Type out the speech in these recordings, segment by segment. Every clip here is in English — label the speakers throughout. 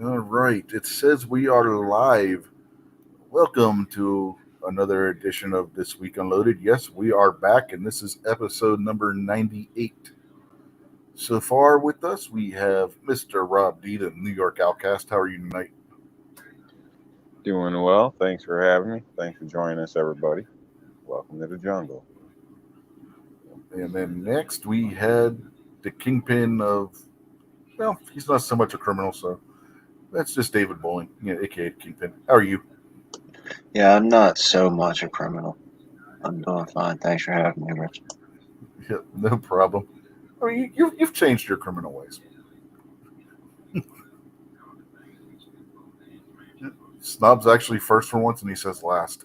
Speaker 1: All right, it says we are live. Welcome to another edition of This Week Unloaded. Yes, we are back, and this is episode number 98. So far with us, we have Mr. Rob D, the New York Outcast. How are you tonight?
Speaker 2: Doing well. Thanks for having me. Thanks for joining us, everybody. Welcome to the jungle.
Speaker 1: And then next, we had the kingpin of, well, he's not so much a criminal, so that's just David Bowling, aka Kingpin. How are you?
Speaker 3: Yeah, I'm not so much a criminal. I'm doing fine. Thanks for having me, Rich.
Speaker 1: Yeah, no problem. I mean, you've changed your criminal ways. Snob's actually first for once, and he says last.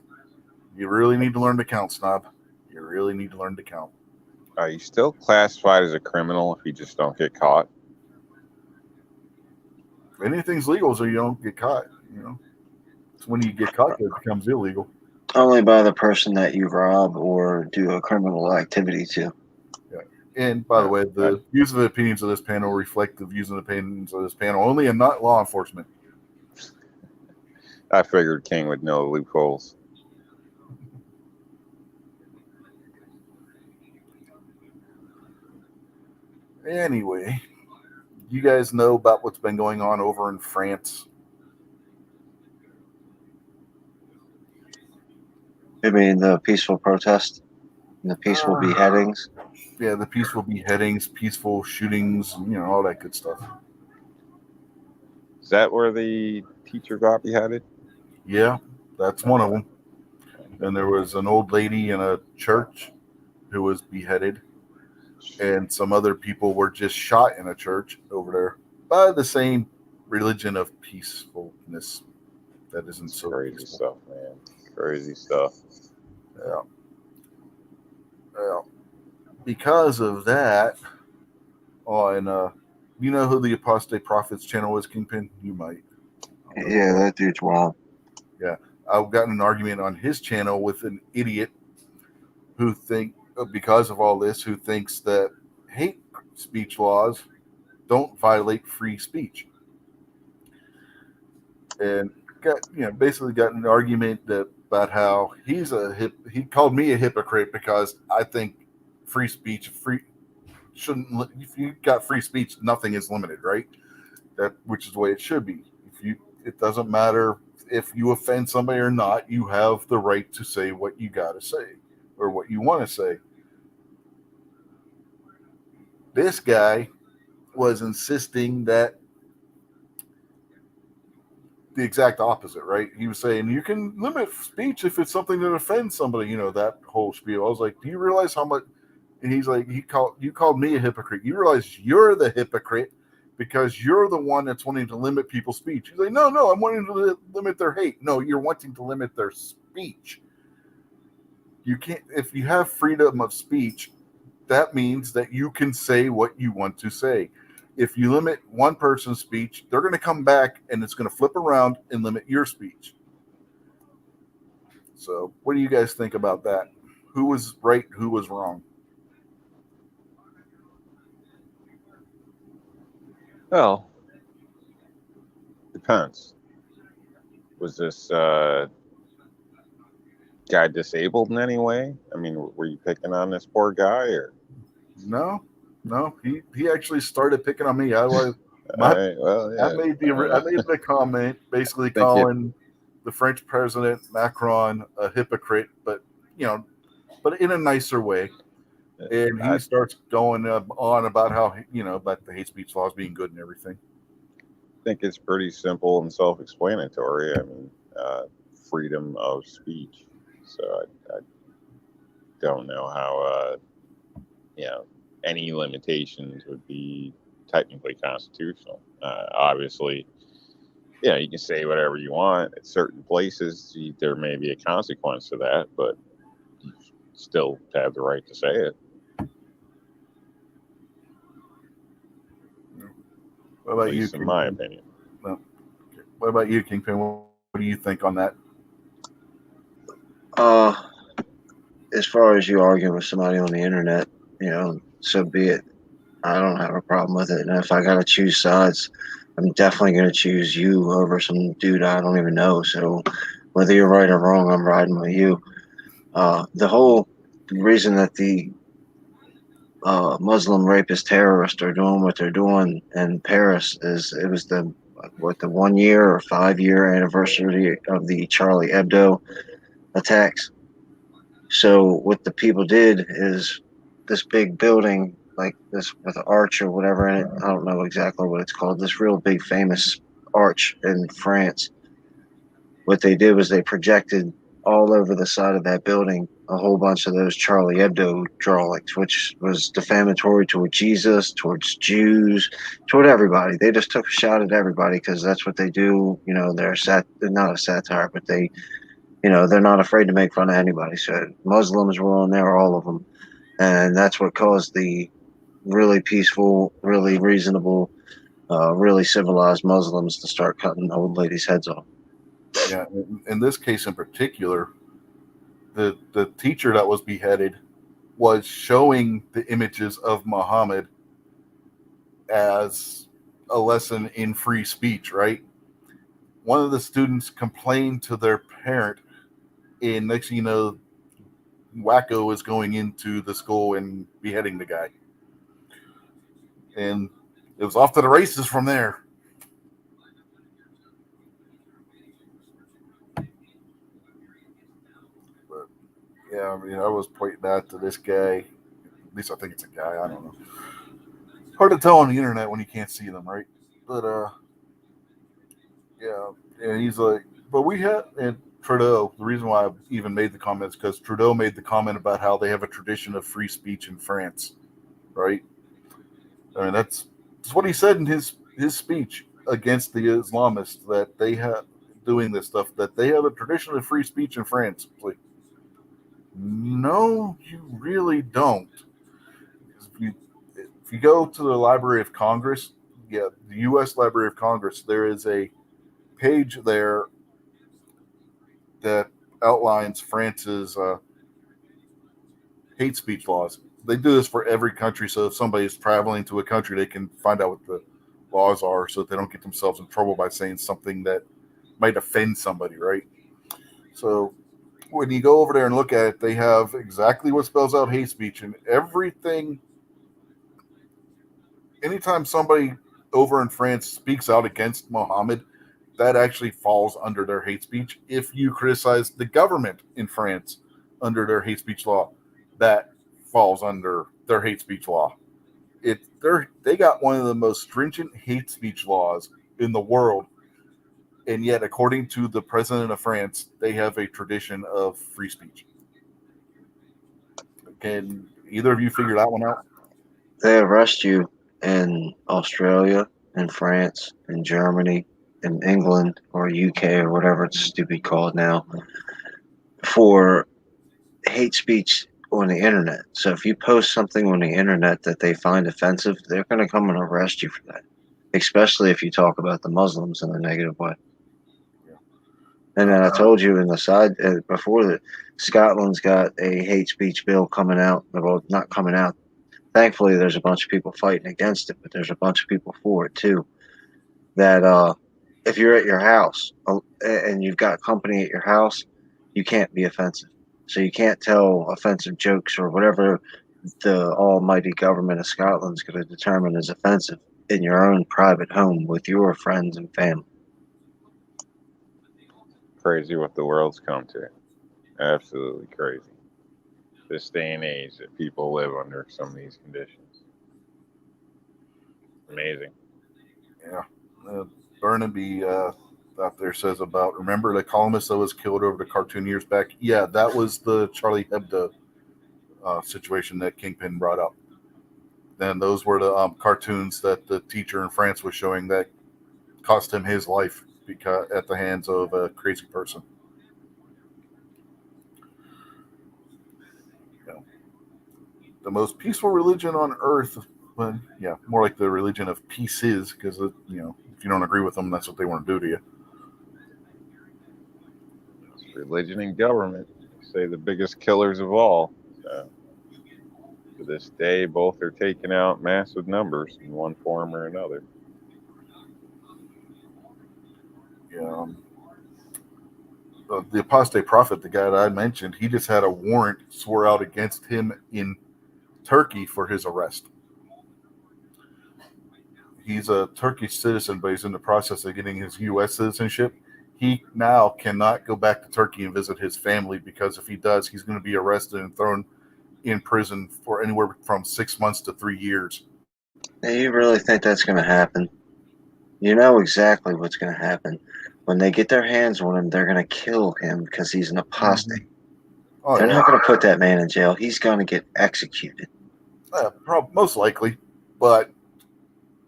Speaker 1: You really need to learn to count, Snob. You really need to learn to count.
Speaker 2: Are you still classified as a criminal if you just don't get caught?
Speaker 1: Anything's legal, so you don't get caught. It's when you get caught that it becomes illegal.
Speaker 3: Only by the person that you rob or do a criminal activity to.
Speaker 1: Yeah. And by the way, the views and opinions of this panel reflect the views and opinions of this panel only, and not law enforcement.
Speaker 2: I figured King would know the loopholes.
Speaker 1: Anyway, you guys know about what's been going on over in France.
Speaker 3: I mean, the peaceful protest and the peaceful beheadings.
Speaker 1: Yeah, the peaceful beheadings, peaceful shootings, all that good stuff.
Speaker 2: Is that where the teacher got beheaded?
Speaker 1: Yeah, that's one of them. And there was an old lady in a church who was beheaded, and some other people were just shot in a church over there by the same religion of peacefulness. That isn't so
Speaker 2: crazy
Speaker 1: peaceful.
Speaker 2: stuff, man. Crazy stuff.
Speaker 1: Yeah. Well, because of that, you know who the Apostate Prophets channel is, Kingpin? You might.
Speaker 3: Yeah, that dude's wild.
Speaker 1: Yeah, I've gotten an argument on his channel with an idiot who because of all this, who thinks that hate speech laws don't violate free speech, and basically got an argument about how he called me a hypocrite because I think free speech shouldn't. If you got free speech, nothing is limited, right? Which is the way it should be. It doesn't matter if you offend somebody or not. You have the right to say what you got to say or what you want to say. This guy was insisting that the exact opposite, right? He was saying you can limit speech if it's something that offends somebody, that whole spiel. I was like, do you realize how much? And he's like, you called me a hypocrite. You realize you're the hypocrite because you're the one that's wanting to limit people's speech. He's like, no, I'm wanting to limit their hate. No, you're wanting to limit their speech. You can't, if you have freedom of speech, that means that you can say what you want to say. If you limit one person's speech, they're going to come back and it's going to flip around and limit your speech. So, what do you guys think about that? Who was right? Who was wrong?
Speaker 2: Well, depends. Was this guy disabled in any way? I mean, were you picking on this poor guy, or?
Speaker 1: No. He actually started picking on me. I was
Speaker 2: Right, well, yeah.
Speaker 1: I made the comment basically calling the French president Macron a hypocrite, but in a nicer way. And he starts going on about how about the hate speech laws being good and everything.
Speaker 2: I think it's pretty simple and self-explanatory. I mean, freedom of speech. So I don't know how any limitations would be technically constitutional. Obviously, you can say whatever you want at certain places. There may be a consequence to that, but you still have the right to say it.
Speaker 1: What about
Speaker 2: at least
Speaker 1: you,
Speaker 2: in my opinion?
Speaker 1: No. What about you, Kingpin? What do you think on that?
Speaker 3: As far as you arguing with somebody on the internet, so be it. I don't have a problem with it. And if I got to choose sides, I'm definitely going to choose you over some dude I don't even know. So whether you're right or wrong, I'm riding with you. The whole reason that the Muslim rapist terrorists are doing what they're doing in Paris is it was the 1 year or 5 year anniversary of the Charlie Hebdo attacks. So what the people did is this big building like this with an arch or whatever in it. I don't know exactly what it's called. This real big famous arch in France. What they did was they projected all over the side of that building a whole bunch of those Charlie Hebdo drawings, which was defamatory toward Jesus, towards Jews, toward everybody. They just took a shot at everybody because that's what they do. You know, they're not a satire, but they're not afraid to make fun of anybody. So Muslims were on there, all of them, and that's what caused the really peaceful, really reasonable, really civilized Muslims to start cutting old ladies' heads off.
Speaker 1: Yeah, in this case in particular, the teacher that was beheaded was showing the images of Muhammad as a lesson in free speech, right? One of the students complained to their parent, and next thing you know, Wacko is going into the school and beheading the guy. And it was off to the races from there. But yeah, I mean, I was pointing out to this guy. At least I think it's a guy. I don't know. Hard to tell on the internet when you can't see them, right? But yeah, and he's like, but we had and Trudeau. The reason why I even made the comment is because Trudeau made the comment about how they have a tradition of free speech in France, right? I mean, that's what he said in his speech against the Islamists, that they have doing this stuff, that they have a tradition of free speech in France. It's like, no, you really don't. If you go to the Library of Congress, yeah, the U.S. Library of Congress, there is a page there that outlines France's hate speech laws. They do this for every country, so if somebody is traveling to a country, they can find out what the laws are, so that they don't get themselves in trouble by saying something that might offend somebody, right? So when you go over there and look at it, they have exactly what spells out hate speech and everything. Anytime somebody over in France speaks out against Mohammed, that actually falls under their hate speech. If you criticize the government in France under their hate speech law, that falls under their hate speech law. They got one of the most stringent hate speech laws in the world, and yet, according to the president of France, they have a tradition of free speech. Can either of you figure that one out?
Speaker 3: They arrest you in Australia, in France, in Germany, in England, or UK, or whatever it's stupid called now, for hate speech on the internet. So if you post something on the internet that they find offensive, they're going to come and arrest you for that, especially if you talk about the Muslims in a negative way. And then I told you in the side before that Scotland's got a hate speech bill coming out. Well, not coming out. Thankfully, there's a bunch of people fighting against it, but there's a bunch of people for it too. That if you're at your house and you've got company at your house, you can't be offensive. So you can't tell offensive jokes or whatever the almighty government of Scotland's going to determine is offensive in your own private home with your friends and family.
Speaker 2: Crazy what the world's come to. Absolutely crazy. This day and age that people live under some of these conditions. Amazing.
Speaker 1: Yeah. Burnaby out there says about, remember the columnist that was killed over the cartoon years back? Yeah, that was the Charlie Hebdo situation that Kingpin brought up. And those were the cartoons that the teacher in France was showing that cost him his life because at the hands of a crazy person. You know, the most peaceful religion on earth, well, yeah, more like the religion of pieces, because if you don't agree with them, that's what they want to do to you.
Speaker 2: It's religion and government. They say the biggest killers of all. So To this day, both are taking out massive numbers in one form or another.
Speaker 1: Yeah. The apostate prophet, the guy that I mentioned, he just had a warrant swore out against him in Turkey for his arrest. He's a Turkish citizen, but he's in the process of getting his U.S. citizenship. He now cannot go back to Turkey and visit his family because if he does, he's going to be arrested and thrown in prison for anywhere from 6 months to 3 years.
Speaker 3: Do you really think that's going to happen? You know exactly what's going to happen. When they get their hands on him, they're going to kill him because he's an apostate.
Speaker 1: Oh,
Speaker 3: They're
Speaker 1: yeah.
Speaker 3: not going to put that man in jail. He's going to get executed.
Speaker 1: Most likely, but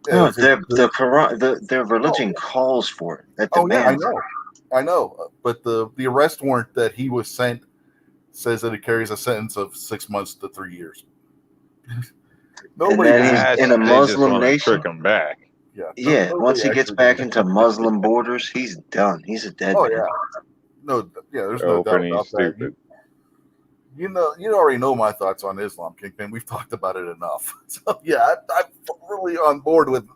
Speaker 3: No, their religion calls for it. That demands it.
Speaker 1: I know, but the arrest warrant that he was sent says that it carries a sentence of 6 months to 3 years. Nobody
Speaker 3: And then
Speaker 1: believes
Speaker 3: he's in a
Speaker 2: They just
Speaker 3: Muslim
Speaker 2: want to
Speaker 3: nation.
Speaker 2: trick him back.
Speaker 3: Yeah, once he gets back
Speaker 1: into
Speaker 3: into Muslim borders, he's done. He's a dead man.
Speaker 1: There's no doubt
Speaker 2: Open,
Speaker 1: about
Speaker 2: he's
Speaker 1: that.
Speaker 2: stupid.
Speaker 1: You already know my thoughts on Islam, Kingpin. We've talked about it enough. So yeah, I'm really on board with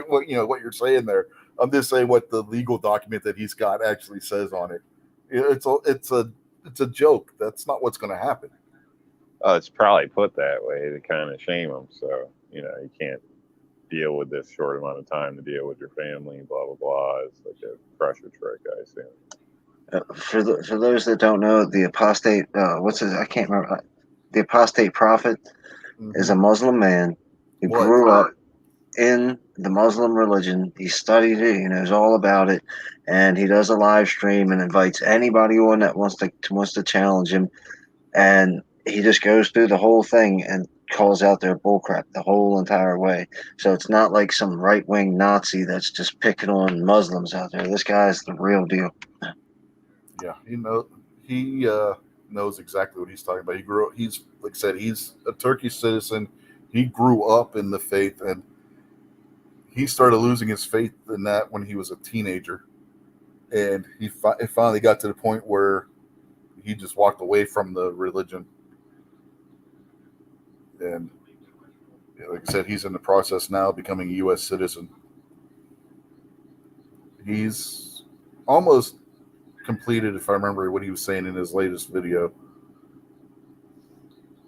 Speaker 1: what you're saying there. I'm just saying what the legal document that he's got actually says on it. It's a joke. That's not what's going to happen.
Speaker 2: It's probably put that way to kind of shame him. So, you can't deal with this short amount of time to deal with your family, blah, blah, blah. It's like a pressure trick, I assume.
Speaker 3: For those that don't know, the apostate, I can't remember. The apostate prophet is a Muslim man who grew up in the Muslim religion. He studied it. He knows all about it, and he does a live stream and invites anybody on that wants to challenge him. And he just goes through the whole thing and calls out their bullcrap the whole entire way. So it's not like some right wing Nazi that's just picking on Muslims out there. This guy's the real deal.
Speaker 1: Yeah, he knows exactly what he's talking about. He's like I said, he's a Turkish citizen. He grew up in the faith, and he started losing his faith in that when he was a teenager. And it finally got to the point where he just walked away from the religion. And like I said, he's in the process now of becoming a U.S. citizen. He's almost completed, if I remember what he was saying in his latest video,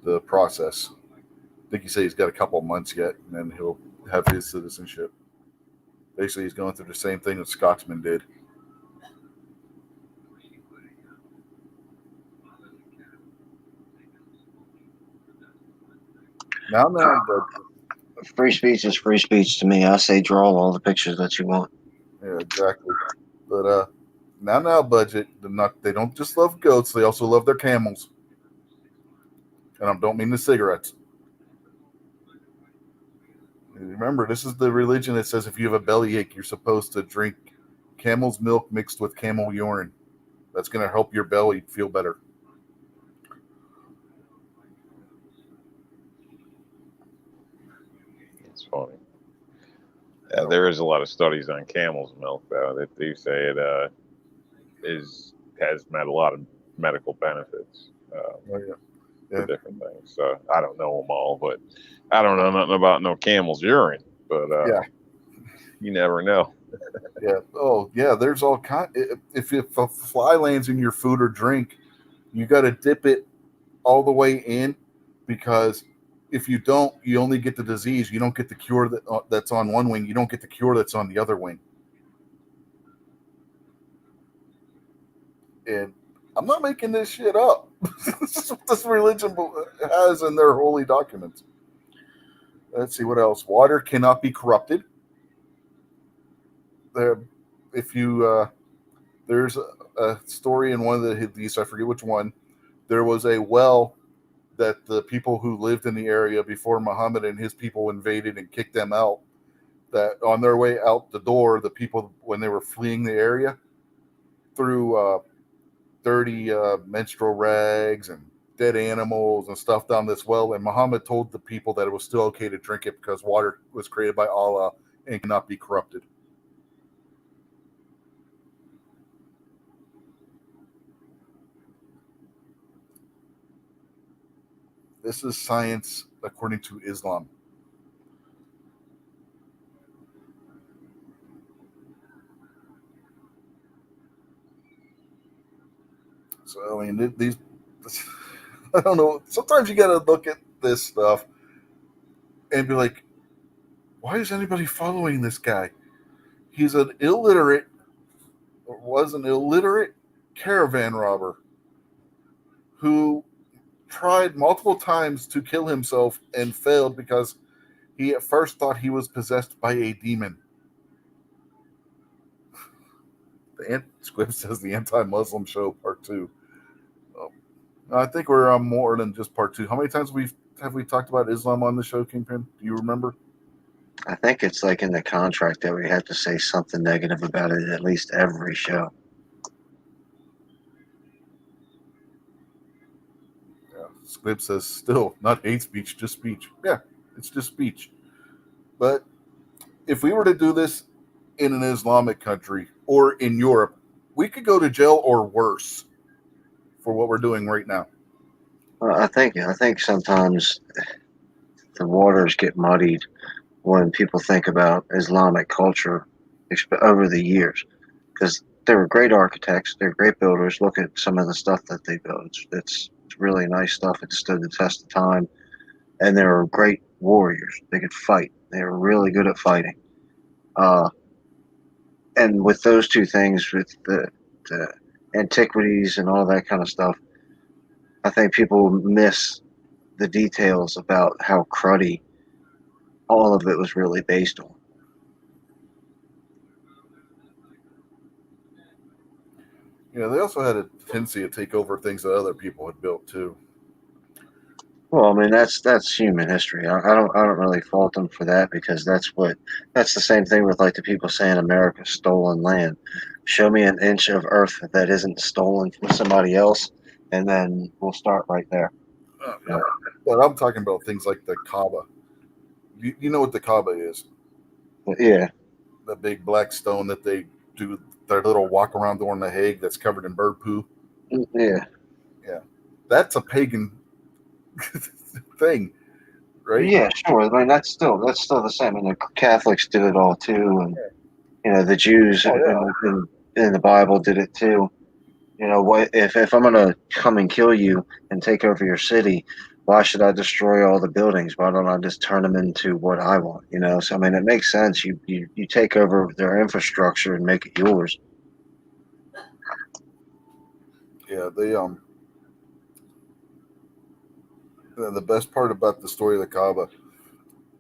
Speaker 1: the process. I think he said he's got a couple months yet, and then he'll have his citizenship. Basically, he's going through the same thing that Scotsman did. Now,
Speaker 3: free speech is free speech to me. I say draw all the pictures that you want.
Speaker 1: Yeah, exactly. But now budget. They don't just love goats; they also love their camels. And I don't mean the cigarettes. Remember, this is the religion that says if you have a bellyache, you're supposed to drink camel's milk mixed with camel urine. That's going to help your belly feel better.
Speaker 2: It's funny. There is a lot of studies on camel's milk, though, that do say it has met a lot of medical benefits for different things. So I don't know them all, but I don't know nothing about no camel's urine. But you never know.
Speaker 1: Yeah. Oh, yeah. There's all kind. If a fly lands in your food or drink, you got to dip it all the way in, because if you don't, you only get the disease. You don't get the cure that's on one wing. You don't get the cure that's on the other wing. And I'm not making this shit up. This is what this religion has in their holy documents. Let's see what else. Water cannot be corrupted. There's a story in one of the Hadiths, I forget which one. There was a well that the people who lived in the area before Muhammad and his people invaded and kicked them out, that on their way out the door, the people, when they were fleeing the area, threw dirty menstrual rags and dead animals and stuff down this well. And Muhammad told the people that it was still okay to drink it because water was created by Allah and cannot be corrupted. This is science according to Islam. So, I mean, these, I don't know. Sometimes you got to look at this stuff and be like, why is anybody following this guy? He's an illiterate, or was an illiterate caravan robber who tried multiple times to kill himself and failed because he at first thought he was possessed by a demon. Squib says the anti-Muslim show part 2. I think we're on more than just part 2. How many times have we talked about Islam on the show, Kingpin? Do you remember?
Speaker 3: I think it's like in the contract that we have to say something negative about it at least every show.
Speaker 1: Yeah. Squib says still not hate speech, just speech. Yeah, it's just speech. But if we were to do this in an Islamic country or in Europe, we could go to jail or worse for what we're doing right now.
Speaker 3: I think sometimes the waters get muddied when people think about Islamic culture over the years, because they were great architects, they're great builders. Look at some of the stuff that they built. It's really nice stuff. It stood the test of time, and they were great warriors. They could fight. They were really good at fighting. And with those two things, with the antiquities and all that kind of stuff, I think people miss the details about how cruddy all of it was really based on.
Speaker 1: Yeah, they also had a tendency to take over things that other people had built too.
Speaker 3: Well, I mean that's human history. I don't really fault them for that, because that's the same thing with like the people saying America's stolen land. Show me an inch of earth that isn't stolen from somebody else, and then we'll start right there.
Speaker 1: Yeah. But I'm talking about things like the Kaaba. You know what the Kaaba is?
Speaker 3: But yeah,
Speaker 1: The big black stone that they do their little walk around door in The Hague that's covered in bird poo.
Speaker 3: yeah,
Speaker 1: That's a pagan thing, right?
Speaker 3: yeah. Sure. I mean that's still the same. I mean the Catholics did it all too, and the Jews in the Bible did it too. What if I'm gonna come and kill you and take over your city? Why should I destroy all the buildings? Why don't I just turn them into what I want? So I mean, it makes sense. You take over their infrastructure and make it yours.
Speaker 1: Yeah, the best part about the story of the Kaaba,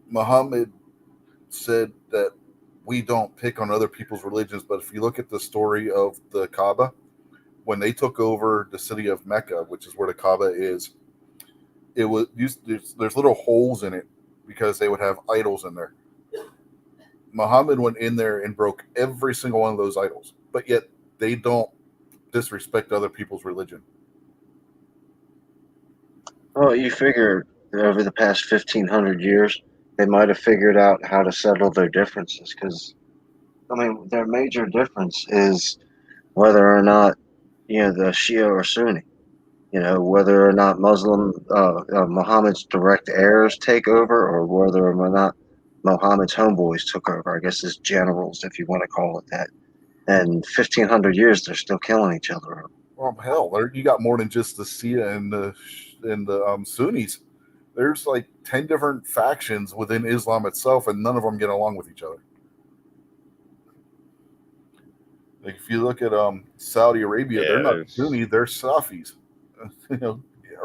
Speaker 1: Muhammad said that we don't pick on other people's religions, but if you look at the story of the Kaaba, when they took over the city of Mecca, which is where the Kaaba is, it was there's little holes in it because they would have idols in there. Muhammad went in there and broke every single one of those idols, but yet they don't disrespect other people's religion.
Speaker 3: Well, you figure that over the past 1,500 years, they might have figured out how to settle their differences. Because I mean, their major difference is whether or not the Shia or Sunni. Whether or not Muhammad's direct heirs take over, or whether or not Muhammad's homeboys took over. I guess as generals, if you want to call it that. And 1,500 years, they're still killing each other.
Speaker 1: Well, hell, you got more than just the Shia and the Sunnis. There's like 10 different factions within Islam itself, and none of them get along with each other. Like if you look at Saudi Arabia, they're not Sunni, they're Safis.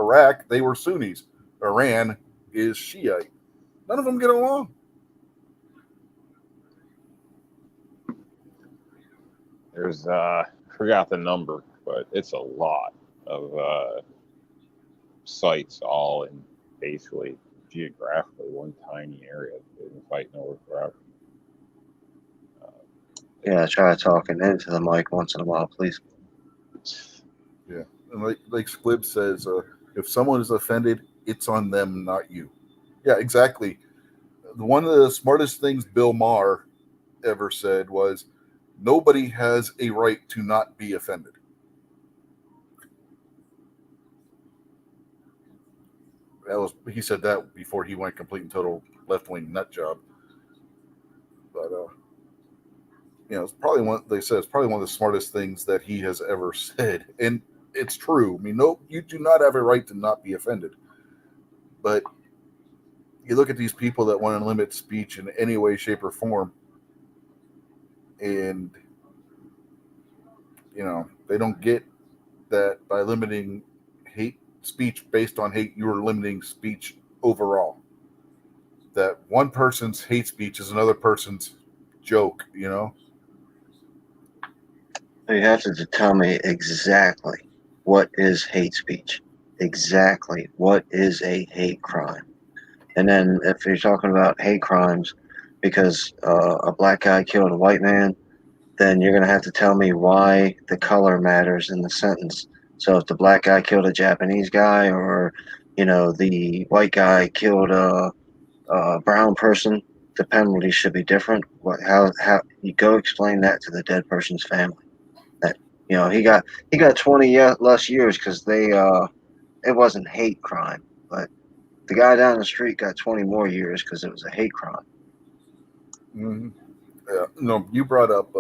Speaker 1: Iraq, they were Sunnis. Iran is Shiite. None of them get along.
Speaker 2: There's forgot the number, but it's a lot of sites all in basically geographically one tiny area. They've been fighting over forever.
Speaker 3: Yeah, try talking into the mic once in a while, please.
Speaker 1: Yeah, and like Squib says, if someone is offended, it's on them, not you. Yeah, exactly. One of the smartest things Bill Maher ever said was, nobody has a right to not be offended. he said that before he went complete and total left wing nut job. But it's probably it's probably one of the smartest things that he has ever said, and it's true. I mean, no, you do not have a right to not be offended, but you look at these people that want to limit speech in any way, shape, or form, and they don't get that by limiting hate speech based on hate, you are limiting speech overall. That one person's hate speech is another person's joke,
Speaker 3: You have to tell me exactly what is hate speech. Exactly what is a hate crime. And then if you're talking about hate crimes because a black guy killed a white man, then you're going to have to tell me why the color matters in the sentence. So if the black guy killed a Japanese guy, or the white guy killed a brown person, the penalty should be different. How you go explain that to the dead person's family? That he got 20 less years because it wasn't hate crime, but the guy down the street got 20 more years because it was a hate crime.
Speaker 1: Mm-hmm. Yeah, you brought up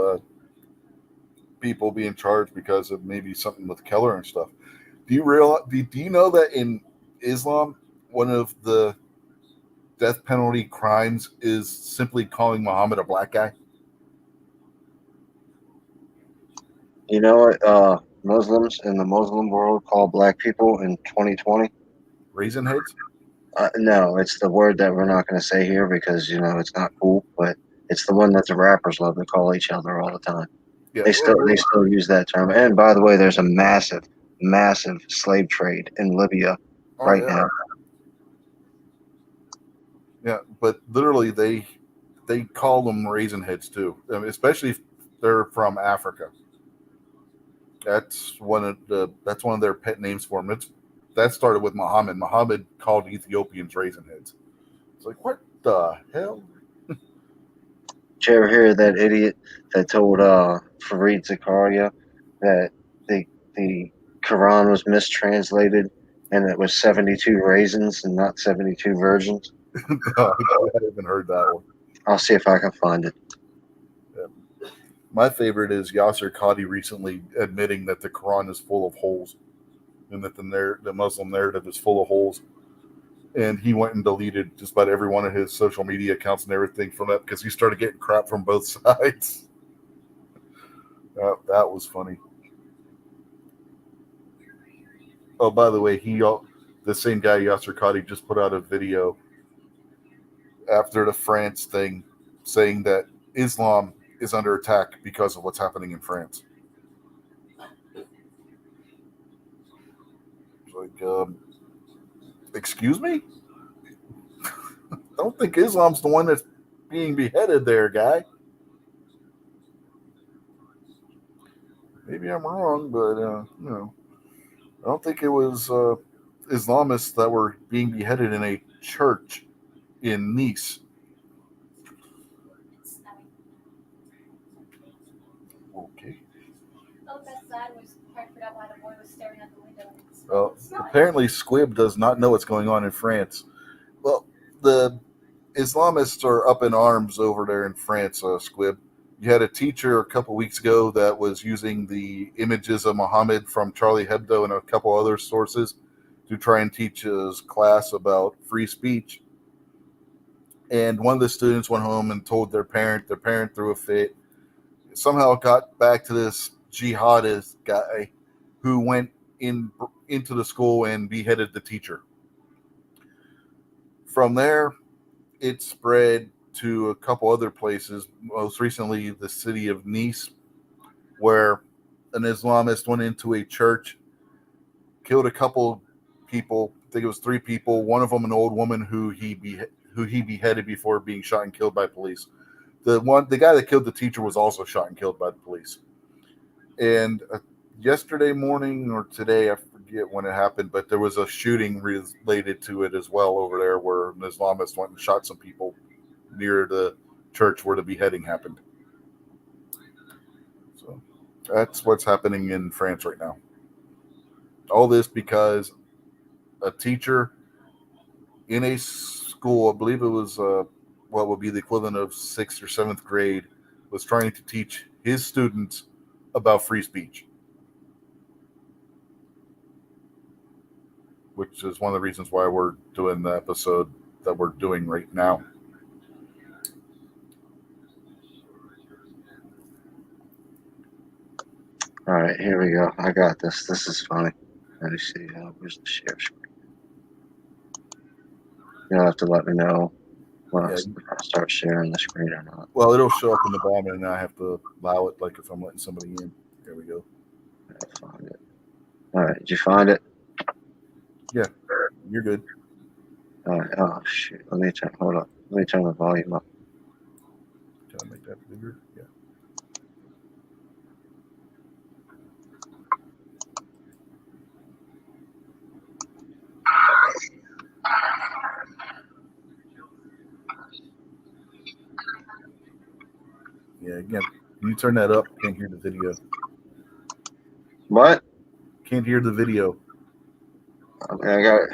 Speaker 1: people being charged because of maybe something with Keller and stuff. Do you know that in Islam, one of the death penalty crimes is simply calling Muhammad a black guy?
Speaker 3: You know what Muslims in the Muslim world call black people in 2020?
Speaker 1: Raisin heads?
Speaker 3: No, it's the word that we're not going to say here because it's not cool, but it's the one that the rappers love to call each other all the time.
Speaker 1: Yeah,
Speaker 3: They still use that term. And by the way, there's a massive slave trade in Libya right now.
Speaker 1: Yeah, but literally they call them raisin heads too, especially if they're from Africa. That's one of their pet names for them. That started with Muhammad. Muhammad called Ethiopians raisin heads. It's like, what the hell?
Speaker 3: Did you ever hear that idiot that told Fareed Zakaria that the Quran was mistranslated and it was 72 raisins and not 72 virgins?
Speaker 1: No, I haven't heard that one.
Speaker 3: I'll see if I can find it.
Speaker 1: Yeah. My favorite is Yasser Qadi recently admitting that the Quran is full of holes and that the Muslim narrative is full of holes. And he went and deleted just about every one of his social media accounts and everything from that because he started getting crap from both sides. That was funny. Oh, by the way, the same guy, Yasser Qadi, just put out a video after the France thing saying that Islam is under attack because of what's happening in France. It's like, excuse me? I don't think Islam's the one that's being beheaded there, guy. Maybe I'm wrong, but I don't think it was Islamists that were being beheaded in a church in Nice. Okay.
Speaker 4: Oh, that sign was parked up while the boy was staring at the window.
Speaker 1: Well, apparently Squib does not know what's going on in France. Well, the Islamists are up in arms over there in France, Squib. You had a teacher a couple weeks ago that was using the images of Muhammad from Charlie Hebdo and a couple other sources to try and teach his class about free speech. And one of the students went home and told their parent. Their parent threw a fit. Somehow it got back to this jihadist guy who went into the school and beheaded the teacher. From there, it spread to a couple other places, most recently the city of Nice, where an Islamist went into a church, killed a couple people. I think it was 3 people. One of them an old woman who he beheaded before being shot and killed by police. The guy that killed the teacher was also shot and killed by the police. And yesterday morning or today, I forget when it happened, but there was a shooting related to it as well over there where an Islamist went and shot some people near the church where the beheading happened. So that's what's happening in France right now. All this because a teacher in a school, I believe it was what would be the equivalent of 6th or 7th grade, was trying to teach his students about free speech, which is one of the reasons why we're doing the episode that we're doing right now.
Speaker 3: All right, here we go. I got this. This is funny. Let me see. Where's the share screen? You'll have to let me know when I start sharing the screen or not.
Speaker 1: Well, it'll show up in the bottom, and I have to allow it, like if I'm letting somebody in. There we go.
Speaker 3: I'll find it. All right, did you find it?
Speaker 1: Yeah, you're good.
Speaker 3: All right. Oh shoot. Hold on. Let me turn the volume up.
Speaker 1: Can I make that bigger? Yeah. Yeah, again, you turn that up, can't hear the video.
Speaker 3: What?
Speaker 1: Can't hear the video.
Speaker 3: Okay,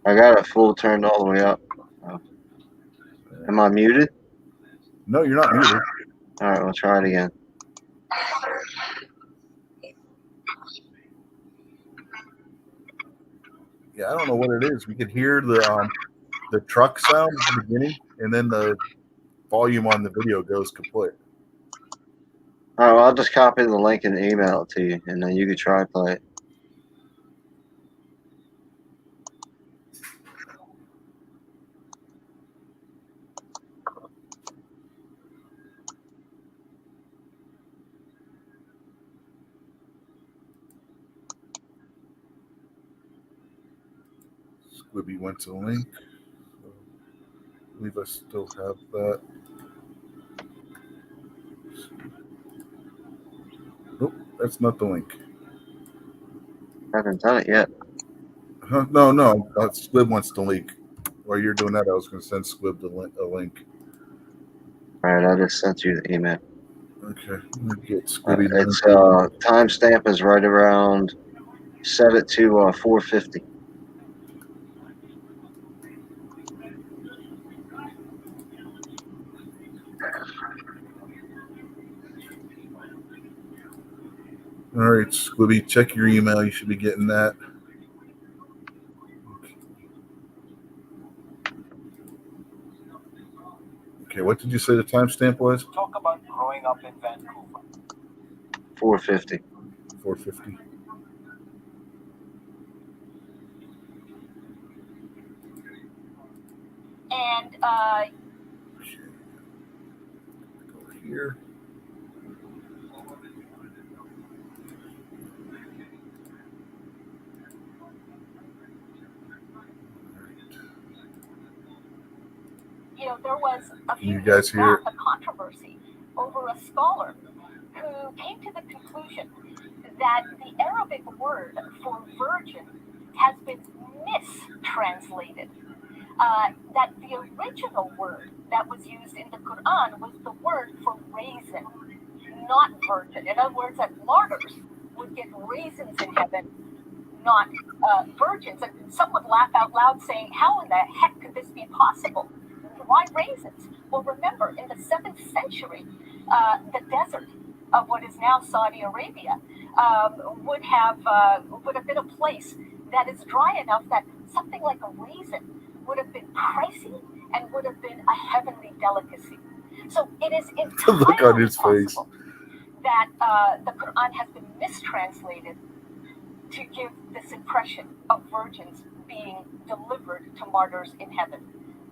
Speaker 3: I got it full turned all the way up. Am I muted?
Speaker 1: No, you're not muted.
Speaker 3: All right, we'll try it again.
Speaker 1: Yeah, I don't know what it is. We could hear the truck sound at the beginning, and then the volume on the video goes kaput.
Speaker 3: All right, well, I'll just copy the link and email it to you, and then you can try play it.
Speaker 1: Squibby went to the link. So I believe I still have that. Nope, that's not the link.
Speaker 3: I haven't done it yet.
Speaker 1: Huh? No. Squib wants the link. While you're doing that, I was going to send Squib a link.
Speaker 3: All right, I just sent you the email.
Speaker 1: Okay, let me get Squibby.
Speaker 3: It's timestamp is right around. Set it to 4:50.
Speaker 1: All right, Squibby, check your email. You should be getting that. Okay, what did you say the timestamp was?
Speaker 5: Talk about growing up in Vancouver.
Speaker 3: 4:50.
Speaker 1: 4:50.
Speaker 4: And
Speaker 1: Over here.
Speaker 4: there was a few
Speaker 1: You guys
Speaker 4: years
Speaker 1: hear
Speaker 4: back a controversy over a scholar who came to the conclusion that the Arabic word for virgin has been mistranslated. That the original word that was used in the Quran was the word for raisin, not virgin. In other words, that martyrs would get raisins in heaven, not virgins. And some would laugh out loud saying, how in the heck could this be possible? Why raisins? Well, remember, in the 7th century, the desert of what is now Saudi Arabia would have been a place that is dry enough that something like a raisin would have been pricey and would have been a heavenly delicacy. So it is entirely
Speaker 1: look on his face
Speaker 4: possible that the Quran has been mistranslated to give this impression of virgins being delivered to martyrs in heaven.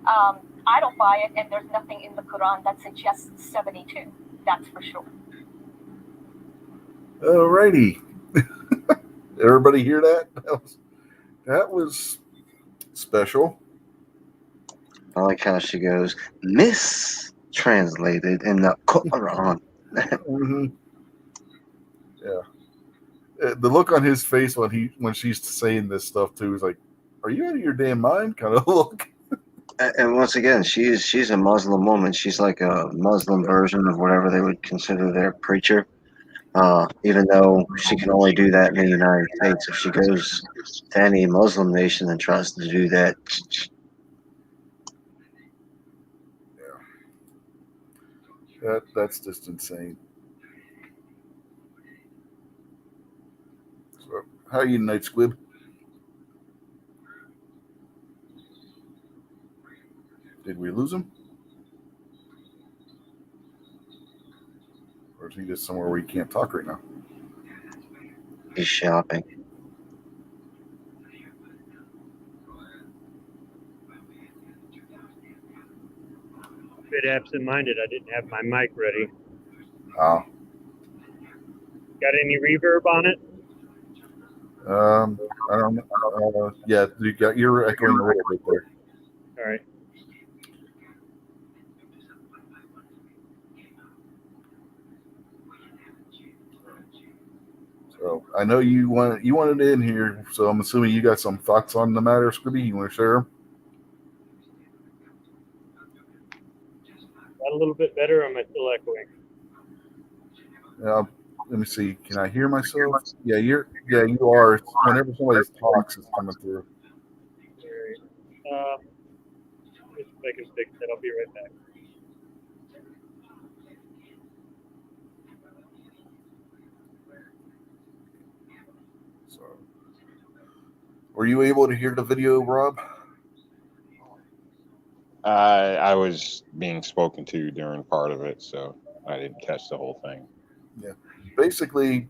Speaker 4: I don't buy it, and there's nothing in the Quran that suggests 72. That's for sure.
Speaker 1: Alrighty. Everybody hear that? That was special.
Speaker 3: I like how she goes, mistranslated in the Quran.
Speaker 1: Mm-hmm. Yeah. The look on his face when she's saying this stuff too is like, "Are you out of your damn mind?" kind of look.
Speaker 3: And once again, she's a Muslim woman. She's like a Muslim version of whatever they would consider their preacher. even though she can only do that in the United States. If she goes to any Muslim nation and tries to do that,
Speaker 1: That's just insane. So, how are you tonight, Squib? Did we lose him? Or is he just somewhere where he can't talk right now?
Speaker 3: he's shopping.
Speaker 6: Bit absent-minded. I didn't have my mic ready.
Speaker 1: Oh.
Speaker 6: Got any reverb on it?
Speaker 1: I don't know. Yeah, you're echoing a little bit there.
Speaker 6: All right.
Speaker 1: So I know you wanted in here, so I'm assuming you got some thoughts on the matter, Squibby. You want to share them?
Speaker 6: Got a little bit better, or am I still echoing?
Speaker 1: Let me see. Can I hear myself? Yeah, you are. Whenever somebody talks, it's coming through.
Speaker 6: All right. Just if I can fix it, I'll be right back.
Speaker 1: So, were you able to hear the video, Rob?
Speaker 2: I was being spoken to during part of it, so I didn't catch the whole thing.
Speaker 1: Yeah. Basically,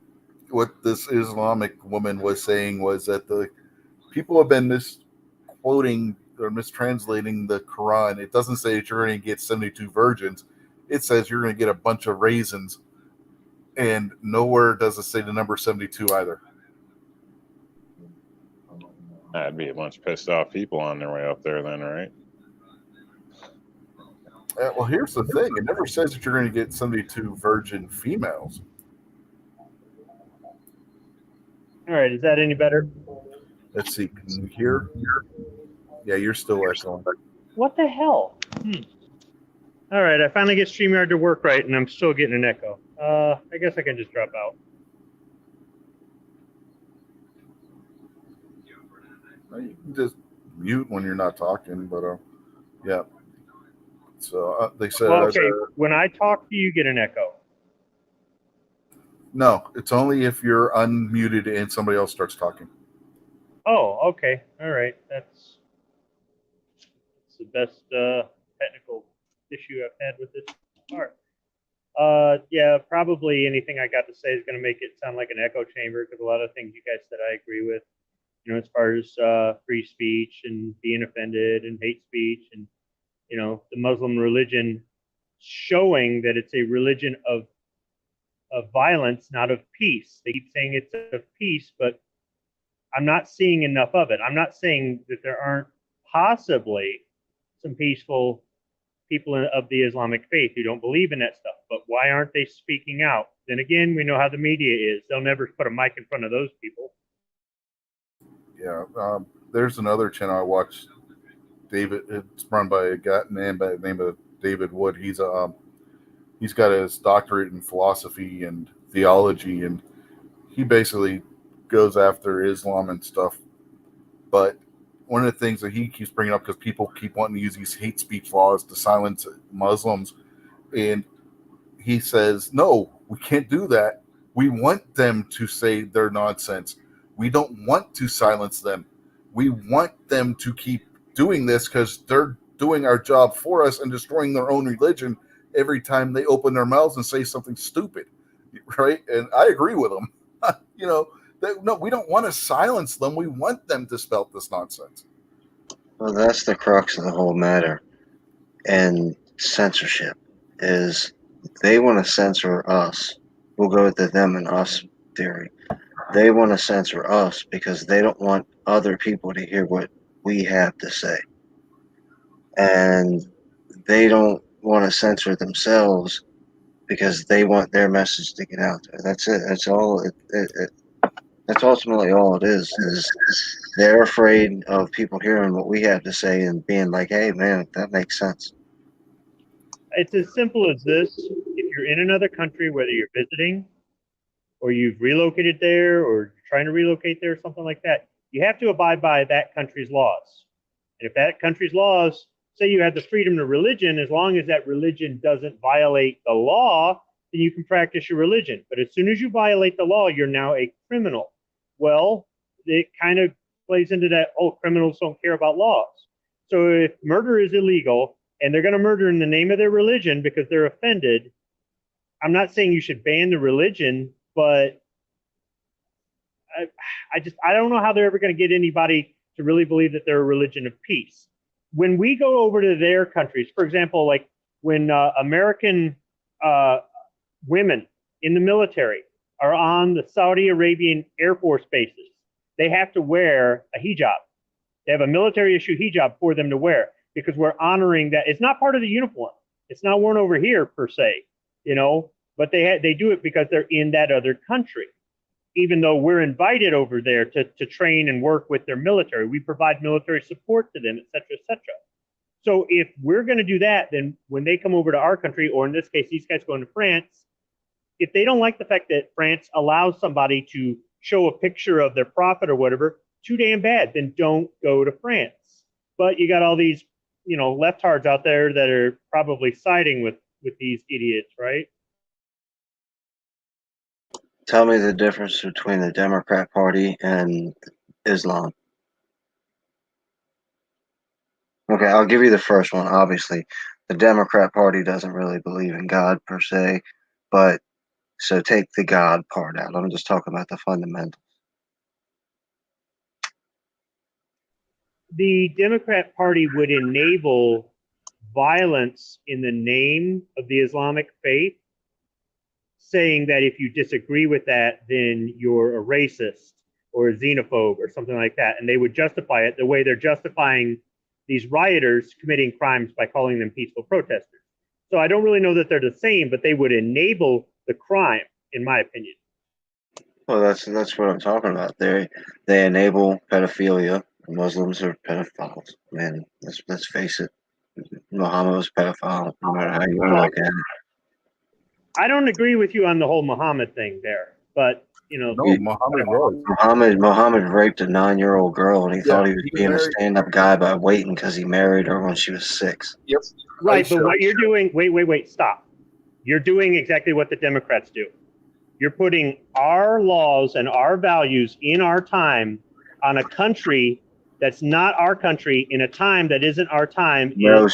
Speaker 1: what this Islamic woman was saying was that the people have been misquoting or mistranslating the Quran. It doesn't say that you're going to get 72 virgins. It says you're going to get a bunch of raisins. And nowhere does it say the number 72 either.
Speaker 2: That'd be a bunch of pissed off people on their way up there then, right?
Speaker 1: Well, here's the thing. It never says that you're going to get 72 virgin females.
Speaker 6: All right. Is that any better?
Speaker 1: Let's see. Can you hear? Yeah, you're still echoing.
Speaker 6: What the hell? All right. I finally get StreamYard to work right, and I'm still getting an echo. I guess I can just drop out.
Speaker 1: You can just mute when you're not talking, but yeah. So they said.
Speaker 6: Well, okay. When I talk to you, get an echo.
Speaker 1: No, it's only if you're unmuted and somebody else starts talking.
Speaker 6: Oh, okay. All right. That's the best technical issue I've had with this part. Yeah, probably anything I got to say is going to make it sound like an echo chamber, because a lot of things you guys said I agree with. You know, as far as free speech and being offended and hate speech, and you know, the Muslim religion showing that it's a religion of violence, not of peace. They keep saying it's of peace, but I'm not seeing enough of it. I'm not saying that there aren't possibly some peaceful people of the Islamic faith who don't believe in that stuff, but why aren't they speaking out? Then again, we know how the media is. They'll never put a mic in front of those people.
Speaker 1: Yeah, there's another channel I watch. David, it's run by a guy man by the name of David Wood. He's got his doctorate in philosophy and theology, and he basically goes after Islam and stuff. But one of the things that he keeps bringing up, because people keep wanting to use these hate speech laws to silence Muslims, and he says, no, we can't do that. We want them to say their nonsense. We don't want to silence them. We want them to keep doing this because they're doing our job for us and destroying their own religion every time they open their mouths and say something stupid, right? And I agree with them. You know, no, we don't want to silence them. We want them to spout this nonsense.
Speaker 3: Well, that's the crux of the whole matter. And censorship is they want to censor us. We'll go with the them and us theory. They want to censor us because they don't want other people to hear what we have to say. And they don't want to censor themselves because they want their message to get out there. That's it. That's all. That's ultimately all it is they're afraid of people hearing what we have to say and being like, hey, man, that makes sense.
Speaker 6: It's as simple as this. If you're in another country, whether you're visiting or you've relocated there, or you're trying to relocate there, or something like that, you have to abide by that country's laws. And if that country's laws say you have the freedom to religion, as long as that religion doesn't violate the law, then you can practice your religion. But as soon as you violate the law, you're now a criminal. Well, it kind of plays into that, oh, criminals don't care about laws. So if murder is illegal and they're going to murder in the name of their religion because they're offended, I'm not saying you should ban the religion, but I don't know how they're ever going to get anybody to really believe that they're a religion of peace. When we go over to their countries, for example, like when American women in the military are on the Saudi Arabian Air Force bases, they have to wear a hijab. They have a military issue hijab for them to wear because we're honoring that. It's not part of the uniform. It's not worn over here per se, you know, but they do it because they're in that other country. Even though we're invited over there to train and work with their military, we provide military support to them, et cetera, et cetera. So if we're going to do that, then when they come over to our country, or in this case, these guys going to France, if they don't like the fact that France allows somebody to show a picture of their prophet or whatever, too damn bad, then don't go to France. But you got all these, you know, leftards out there that are probably siding with these idiots, right?
Speaker 3: Tell me the difference between the Democrat Party and Islam. Okay, I'll give you the first one. Obviously, the Democrat Party doesn't really believe in God per se, but so take the God part out. I'm just talking about the fundamentals.
Speaker 6: The Democrat Party would enable violence in the name of the Islamic faith, saying that if you disagree with that, then you're a racist or a xenophobe or something like that. And they would justify it the way they're justifying these rioters committing crimes by calling them peaceful protesters. So I don't really know that they're the same, but they would enable the crime, in my opinion.
Speaker 3: Well, that's what I'm talking about. They enable pedophilia. Muslims are pedophiles. Man, let's face it. Muhammad was a pedophile, no matter how you want to look at it.
Speaker 6: I don't agree with you on the whole Muhammad thing there, but you know,
Speaker 1: No, Muhammad was.
Speaker 3: Muhammad raped a 9-year-old girl, and he thought he was being a stand-up guy by waiting because he married her when she was 6.
Speaker 1: Yep.
Speaker 6: Right, but what you're doing, wait, stop. You're doing exactly what the Democrats do. You're putting our laws and our values in our time on a country that's not our country in a time that isn't our time.
Speaker 3: No,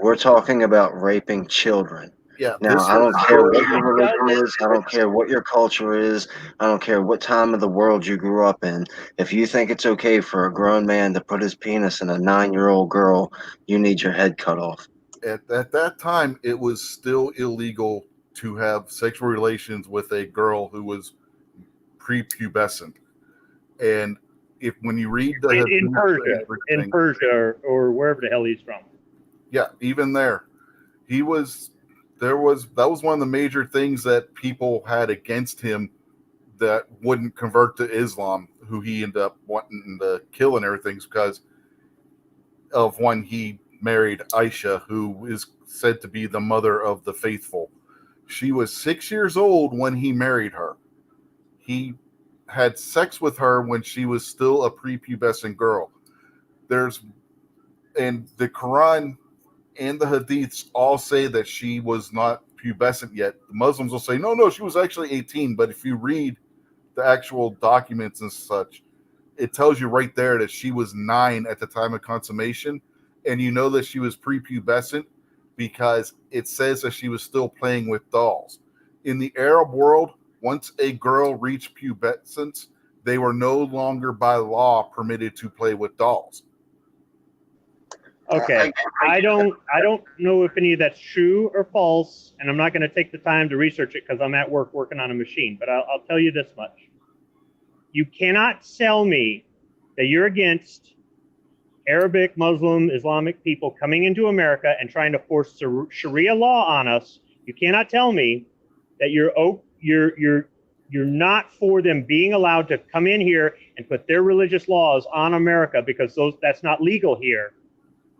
Speaker 3: we're talking about raping children.
Speaker 1: Yeah.
Speaker 3: Now, I don't care what your religion is. I don't care what your culture is. I don't care what time of the world you grew up in. If you think it's okay for a grown man to put his penis in a 9-year-old girl, you need your head cut off.
Speaker 1: At that time, it was still illegal to have sexual relations with a girl who was prepubescent. And when you read
Speaker 6: in Persia or wherever the hell he's from.
Speaker 1: Yeah, even there. That was one of the major things that people had against him that wouldn't convert to Islam, who he ended up wanting to kill and everything, because of when he married Aisha, who is said to be the mother of the faithful. She was 6 years old when he married her. He had sex with her when she was still a prepubescent girl. And the Quran and the Hadiths all say that she was not pubescent yet. The Muslims will say, no, she was actually 18. But if you read the actual documents and such, it tells you right there that she was 9 at the time of consummation. And you know that she was prepubescent because it says that she was still playing with dolls. In the Arab world, once a girl reached pubescence, they were no longer by law permitted to play with dolls.
Speaker 6: Okay, I don't know if any of that's true or false, and I'm not going to take the time to research it because I'm at work working on a machine. But I'll tell you this much: you cannot sell me that you're against Arabic, Muslim, Islamic people coming into America and trying to force Sharia law on us. You cannot tell me that you're not for them being allowed to come in here and put their religious laws on America because that's not legal here.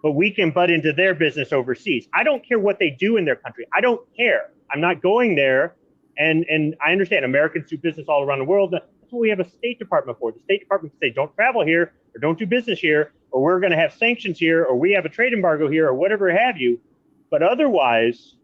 Speaker 6: But we can butt into their business overseas. I don't care what they do in their country. I don't care. I'm not going there. And I understand Americans do business all around the world. That's what we have a State Department for. The State Department can say, don't travel here, or don't do business here, or we're going to have sanctions here, or we have a trade embargo here, or whatever have you. But otherwise,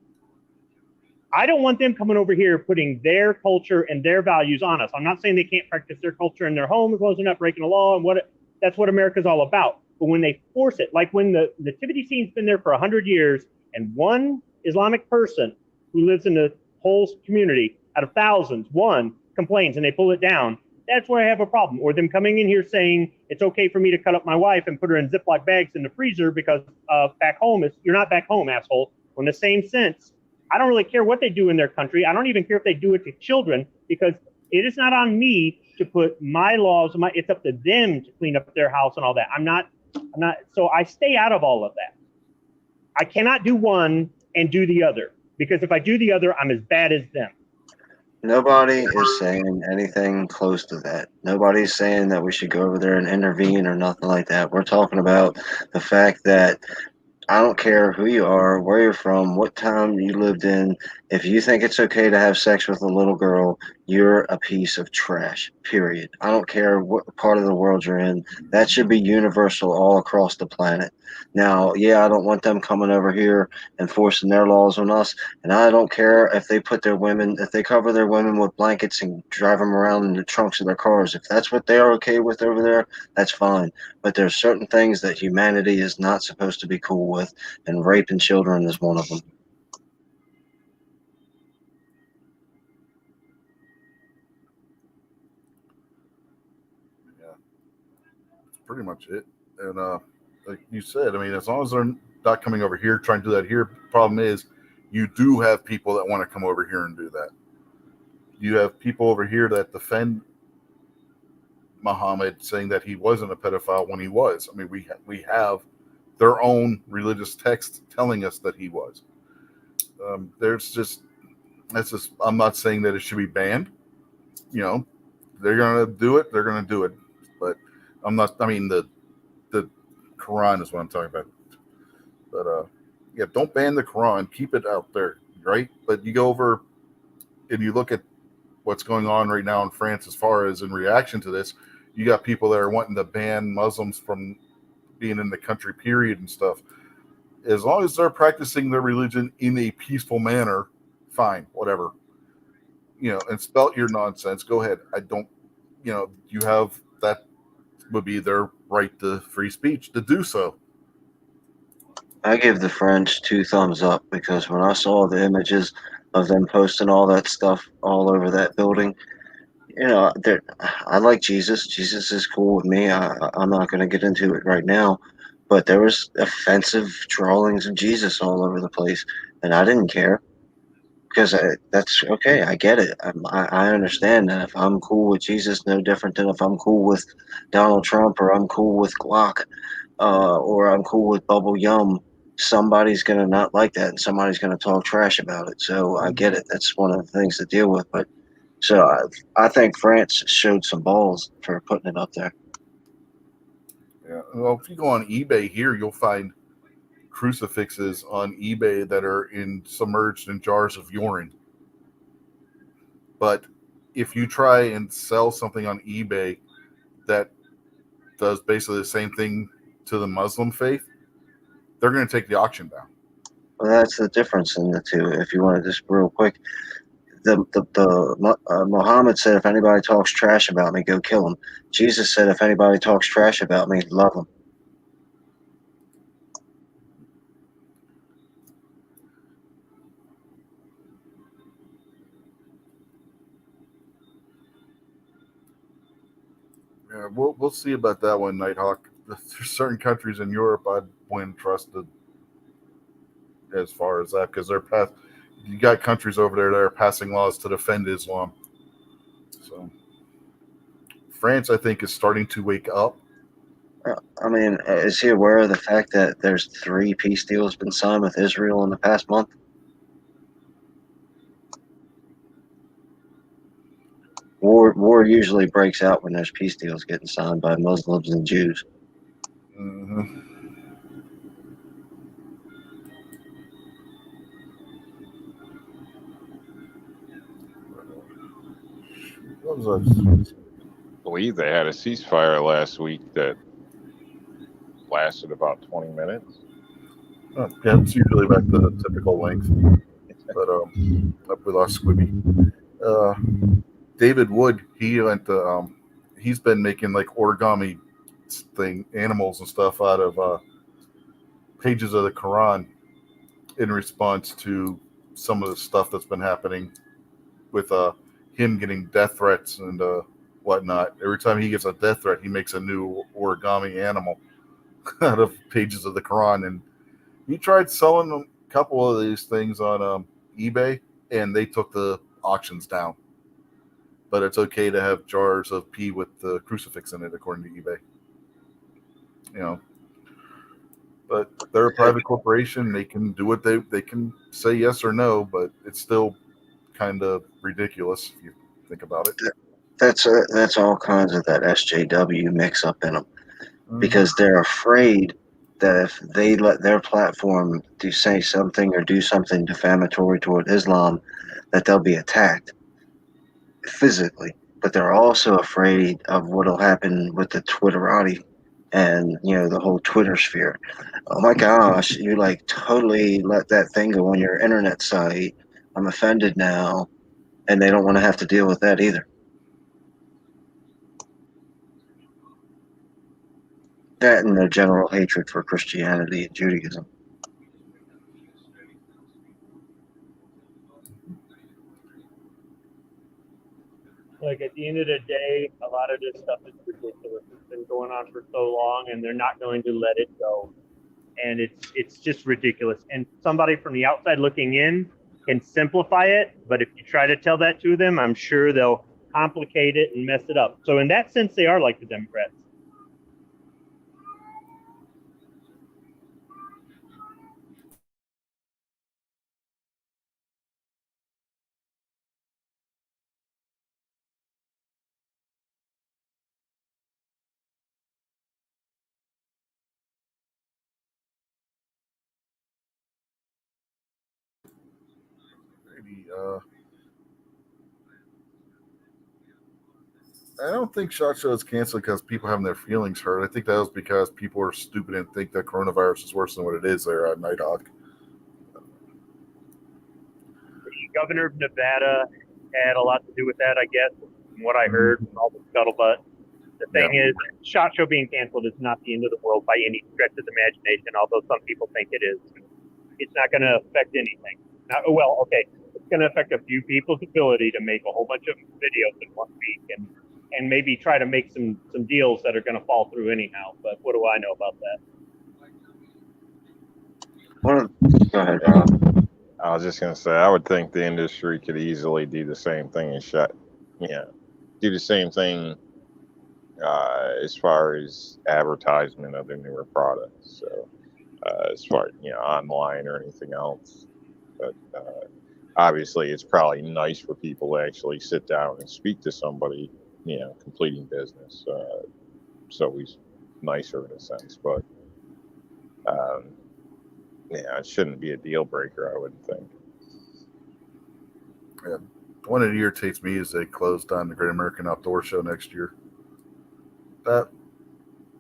Speaker 6: I don't want them coming over here putting their culture and their values on us. I'm not saying they can't practice their culture in their home as long as they're not breaking the law, and that's what America's all about. But when they force it, like when the nativity scene's been there for 100 years, and one Islamic person who lives in the whole community out of thousands, one complains and they pull it down, that's where I have a problem. Or them coming in here saying it's okay for me to cut up my wife and put her in Ziploc bags in the freezer because back home you're not back home, asshole. Well, in the same sense, I don't really care what they do in their country. I don't even care if they do it to children, because it is not on me to put my laws. It's up to them to clean up their house and all that. I'm not. So I stay out of all of that. I cannot do one and do the other, because if I do the other, I'm as bad as them.
Speaker 3: Nobody is saying anything close to that. Nobody's saying that we should go over there and intervene or nothing like that. We're talking about the fact that I don't care who you are, where you're from, what time you lived in. If you think it's okay to have sex with a little girl, you're a piece of trash, period. I don't care what part of the world you're in. That should be universal all across the planet. Now, yeah, I don't want them coming over here and forcing their laws on us. And I don't care if they if they cover their women with blankets and drive them around in the trunks of their cars. If that's what they're okay with over there, that's fine. But there's certain things that humanity is not supposed to be cool with, and raping children is one of them.
Speaker 1: Yeah, that's pretty much it. And like you said, I mean, as long as they're not coming over here trying to do that here, problem is you do have people that want to come over here and do that. You have people over here that defend Muhammad, saying that he wasn't a pedophile when he was. I mean, we have their own religious text telling us that he was. I'm not saying that it should be banned. You know, they're gonna do it. They're gonna do it. But I'm not. I mean, the Quran is what I'm talking about. But yeah, don't ban the Quran. Keep it out there, right? But you go over and you look at what's going on right now in France as far as in reaction to this. You got people that are wanting to ban Muslims from being in the country, period, and stuff. As long as they're practicing their religion in a peaceful manner, fine, whatever. You know, and spout your nonsense. Go ahead. I don't, you have that would be their right to free speech to do so.
Speaker 3: I give the French 2 thumbs up, because when I saw the images of them posting all that stuff all over that building, I like Jesus. Jesus is cool with me. I'm not going to get into it right now, but there was offensive drawings of Jesus all over the place, and I didn't care, because that's okay. I get it. I understand that if I'm cool with Jesus, no different than if I'm cool with Donald Trump, or I'm cool with Glock, or I'm cool with Bubble Yum. Somebody's going to not like that, and somebody's going to talk trash about it. So I get it. That's one of the things to deal with. But so I think France showed some balls for putting it up there.
Speaker 1: Yeah. Well, if you go on eBay here, you'll find crucifixes on eBay that are submerged in jars of urine. But if you try and sell something on eBay that does basically the same thing to the Muslim faith, they're going to take the auction down.
Speaker 3: Well, that's the difference in the two. If you want to just real quick, Muhammad said, if anybody talks trash about me, go kill him. Jesus said, if anybody talks trash about me, love him.
Speaker 1: Yeah, we'll see about that one, Nighthawk. There's certain countries in Europe I wouldn't trust as far as that, because you got countries over there that are passing laws to defend Islam. So France, I think, is starting to wake up.
Speaker 3: I mean, is he aware of the fact that there's 3 peace deals been signed with Israel in the past month? War usually breaks out when there's peace deals getting signed by Muslims and Jews.
Speaker 1: Mm-hmm. What was that?
Speaker 2: I believe they had a ceasefire last week that lasted about 20 minutes.
Speaker 1: Yeah, it's usually about the typical length. But we lost Squibby. David Wood, he went to, he's been making like origami animals and stuff out of pages of the Quran in response to some of the stuff that's been happening with him getting death threats and whatnot. Every time he gets a death threat, he makes a new origami animal out of pages of the Quran. And he tried selling a couple of these things on eBay, and they took the auctions down. But it's okay to have jars of pee with the crucifix in it, according to eBay. You know, but they're a private corporation. They can do what they can say yes or no, but it's still kind of ridiculous if you think about it.
Speaker 3: That's all kinds of that SJW mix up in them, because they're afraid that if they let their platform say something or do something defamatory toward Islam, that they'll be attacked physically. But they're also afraid of what'll happen with the Twitterati and the whole Twitter sphere. Oh my gosh, you like totally let that thing go on your internet site. I'm offended now, and they don't want to have to deal with that either. That and their general hatred for Christianity and Judaism.
Speaker 6: Like at the end of the day, a lot of this stuff is ridiculous. It's been going on for so long, and they're not going to let it go. And it's just ridiculous. And somebody from the outside looking in can simplify it, but if you try to tell that to them, I'm sure they'll complicate it and mess it up. So in that sense, they are like the Democrats.
Speaker 1: I don't think SHOT Show is canceled because people having their feelings hurt. I think that was because people are stupid and think that coronavirus is worse than what it is there at Nighthawk.
Speaker 6: The governor of Nevada had a lot to do with that, I guess, from what I heard from all the scuttlebutt. The thing is, SHOT Show being canceled is not the end of the world by any stretch of the imagination, although some people think it is. It's not going to affect anything. It's going to affect a few people's ability to make a whole bunch of videos in 1 week and maybe try to make some deals that are going to fall through anyhow. But what do I know about that?
Speaker 3: Go ahead, Rob.
Speaker 2: I was just going to say, I would think the industry could easily do the same thing and do the same thing as far as advertisement of their newer products. So as far online or anything else. But obviously, it's probably nice for people to actually sit down and speak to somebody, completing business. It's always nicer in a sense, but it shouldn't be a deal breaker, I wouldn't think.
Speaker 1: Yeah. One that irritates me is they closed down the Great American Outdoor Show next year. That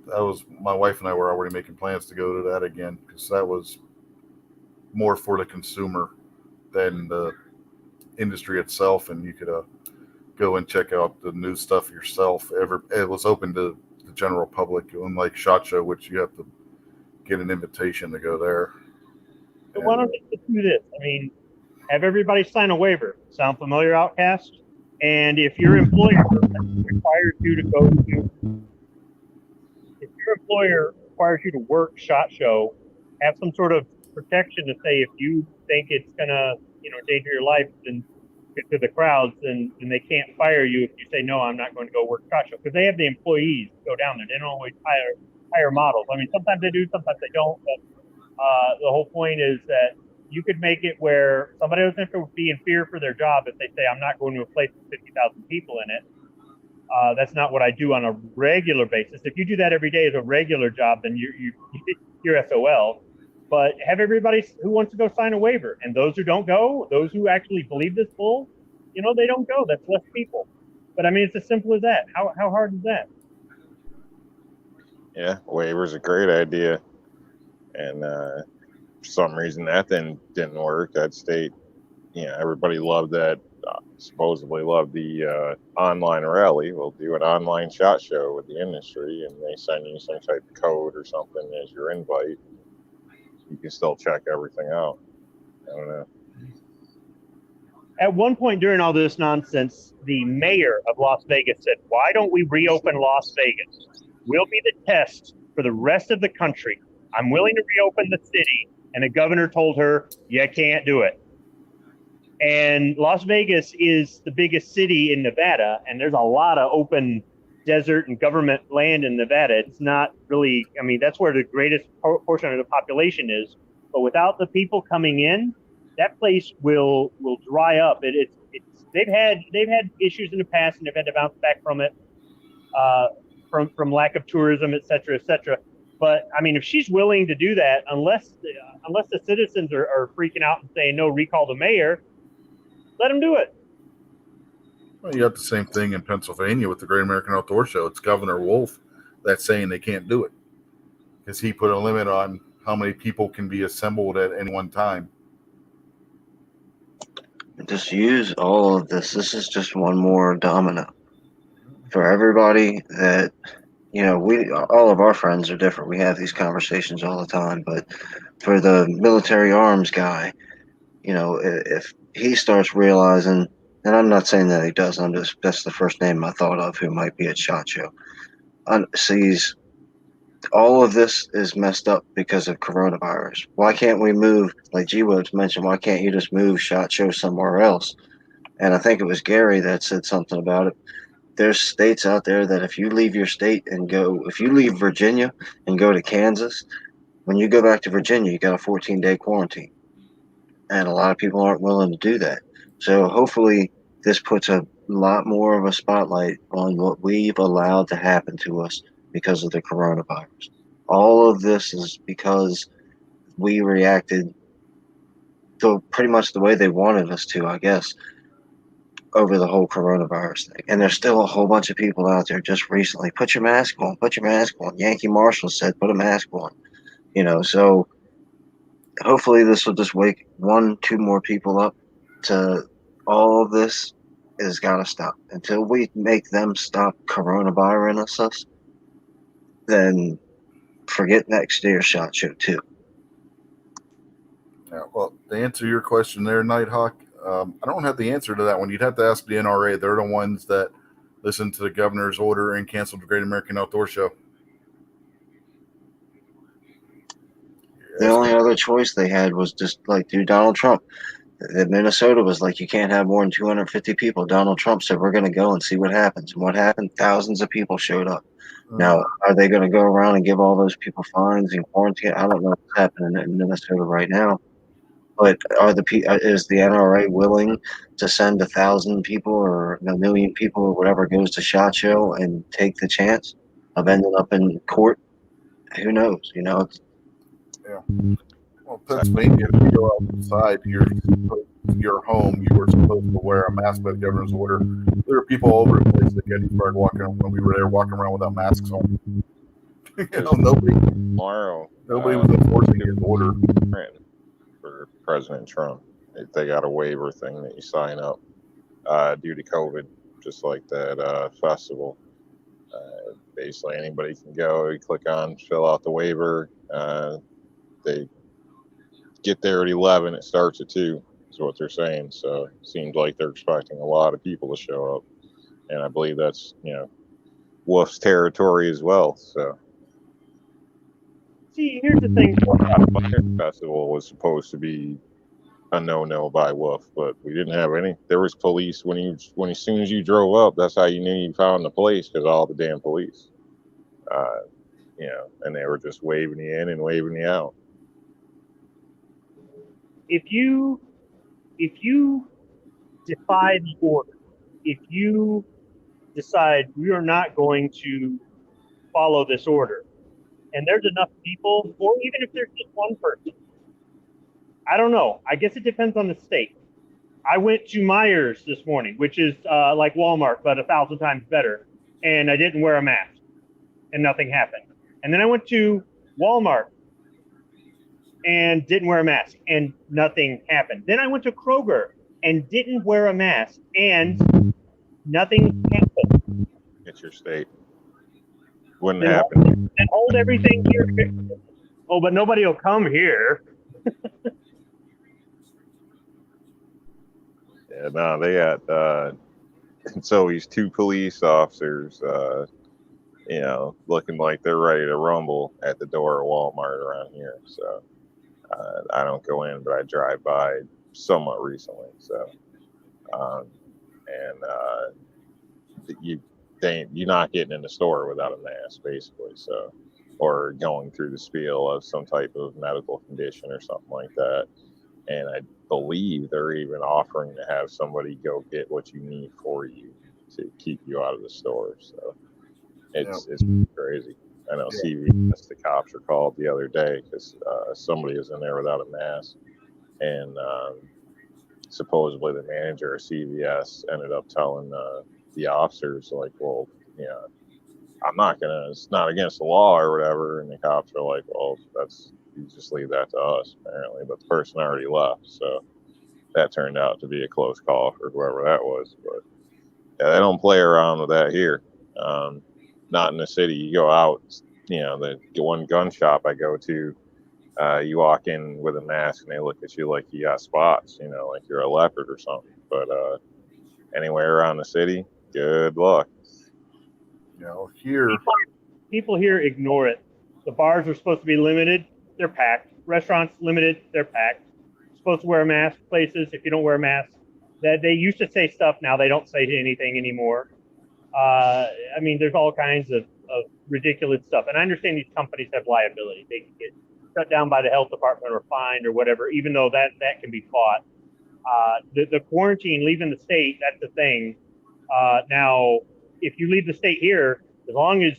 Speaker 1: was, my wife and I were already making plans to go to that again, because that was more for the consumer than the industry itself, and you could go and check out the new stuff yourself. It was open to the general public, unlike SHOT Show, which you have to get an invitation to go there.
Speaker 6: But why don't they do this? I mean, have everybody sign a waiver. Sound familiar, Outcast? And if your employer requires you to go to, if your employer requires you to work SHOT Show, have some sort of protection to say if you think it's gonna, endanger your life and get to the crowds, then they can't fire you if you say no, I'm not going to go work SHOT Show, because they have the employees go down there. They don't always hire models. I mean, sometimes they do, sometimes they don't. But the whole point is that you could make it where somebody doesn't have to be in fear for their job if they say, I'm not going to a place with 50,000 people in it. That's not what I do on a regular basis. If you do that every day as a regular job, then you're SOL. But have everybody who wants to go sign a waiver. And those who don't go, those who actually believe this bull, they don't go. That's less people. But I mean, it's as simple as that. How hard is that?
Speaker 2: Yeah, waiver's a great idea, and for some reason that didn't work. That state, everybody loved that. Supposedly loved the online rally. We'll do an online shot show with the industry, and they send you some type of code or something as your invite. You can still check everything out. I don't know.
Speaker 6: At one point during all this nonsense, the mayor of Las Vegas said, "Why don't we reopen Las Vegas? We'll be the test for the rest of the country. I'm willing to reopen the city." And the governor told her, "You can't do it." And Las Vegas is the biggest city in Nevada, and there's a lot of open desert and government land in Nevada. It's not really, I mean, that's where the greatest portion of the population is. But without the people coming in, that place will dry up. They've had issues in the past, and they've had to bounce back from it, from lack of tourism, et cetera, et cetera. But I mean, if she's willing to do that, unless the citizens are freaking out and saying no, recall the mayor, let them do it.
Speaker 1: Well, you have the same thing in Pennsylvania with the Great American Outdoor Show. It's Governor Wolf that's saying they can't do it because he put a limit on how many people can be assembled at any one time.
Speaker 3: Just use all of this. This is just one more domino for everybody that, all of our friends are different. We have these conversations all the time, but for the military arms guy, if he starts realizing, and I'm not saying that he does, that's the first name I thought of who might be at SHOT Show, sees all of this is messed up because of coronavirus. Why can't we move, like G-Webs mentioned, why can't you just move SHOT Show somewhere else? And I think it was Gary that said something about it. There's states out there that if you leave your state and if you leave Virginia and go to Kansas, when you go back to Virginia, you got a 14-day quarantine. And a lot of people aren't willing to do that. So hopefully this puts a lot more of a spotlight on what we've allowed to happen to us because of the coronavirus. All of this is because we reacted to pretty much the way they wanted us to, I guess, over the whole coronavirus thing. And there's still a whole bunch of people out there just recently, put your mask on. Yankee Marshall said, put a mask on. So hopefully this will just wake 1-2 more people up to all of this has got to stop. Until we make them stop coronavirus us, then forget next year's SHOT Show too.
Speaker 1: Yeah, well, to answer your question there, Nighthawk, I don't have the answer to that one. You'd have to ask the NRA. They're the ones that listened to the governor's order and canceled the Great American Outdoor Show.
Speaker 3: The only other choice they had was just like do Donald Trump. Minnesota was like, you can't have more than 250 people. Donald Trump said, we're going to go and see what happens. And what happened? Thousands of people showed up. Now, are they going to go around and give all those people fines and quarantine? I don't know what's happening in Minnesota right now. But is the NRA willing to send 1,000 people or 1 million people or whatever goes to SHOT Show and take the chance of ending up in court? Who knows?
Speaker 1: Yeah. Well, Pennsylvania, if you go outside your home, you were supposed to wear a mask by the governor's order. There were people all over the place that Gettysburg walking when we were there, walking around without masks on. Nobody was enforcing his order.
Speaker 2: For President Trump, they got a waiver thing that you sign up due to COVID, just like that festival. Basically, anybody can go. You click on, fill out the waiver. They get there at 11. It starts at 2. Is what they're saying. So it seems like they're expecting a lot of people to show up, and I believe that's Wolf's territory as well. So.
Speaker 6: See, here's the thing.
Speaker 2: Fire Festival was supposed to be a no by Wolf, but we didn't have any. There was police when as soon as you drove up, that's how you knew you found the place, because all the damn police, and they were just waving you in and waving you out.
Speaker 6: If you defy the order, if you decide we are not going to follow this order, and there's enough people, or even if there's just one person, I don't know. I guess it depends on the state. I went to Myers this morning, which is like Walmart, but 1,000 times better. And I didn't wear a mask and nothing happened. And then I went to Walmart and didn't wear a mask and nothing happened. Then I went to Kroger and didn't wear a mask and nothing happened.
Speaker 2: It's your state. Wouldn't
Speaker 6: Then
Speaker 2: happen.
Speaker 6: And hold everything here. Oh, but nobody will come here.
Speaker 2: Yeah, no, they got so these two police officers, looking like they're ready to rumble at the door of Walmart around here. So I don't go in, but I drive by somewhat recently. So, you're not getting in the store without a mask, basically. So, or going through the spiel of some type of medical condition or something like that. And I believe they're even offering to have somebody go get what you need for you to keep you out of the store. So it's crazy. I know CVS, the cops were called the other day because somebody was in there without a mask, and supposedly the manager of CVS ended up telling the officers, like, well, it's not against the law or whatever. And the cops are like, well, you just leave that to us, apparently. But the person already left, so that turned out to be a close call for whoever that was. But yeah, they don't play around with that here. Not in the city. You go out, the one gun shop I go to, you walk in with a mask and they look at you like you got spots, like you're a leopard or something. But anywhere around the city, good luck.
Speaker 1: Here
Speaker 6: People here ignore it. The bars are supposed to be limited, they're packed. Restaurants limited, they're packed. You're supposed to wear a mask places. If you don't wear a mask, that they used to say stuff, now they don't say anything anymore. There's all kinds of ridiculous stuff. And I understand these companies have liability. They can get shut down by the health department or fined or whatever, even though that can be fought. The quarantine, leaving the state, that's the thing. Now, if you leave the state here, as long as,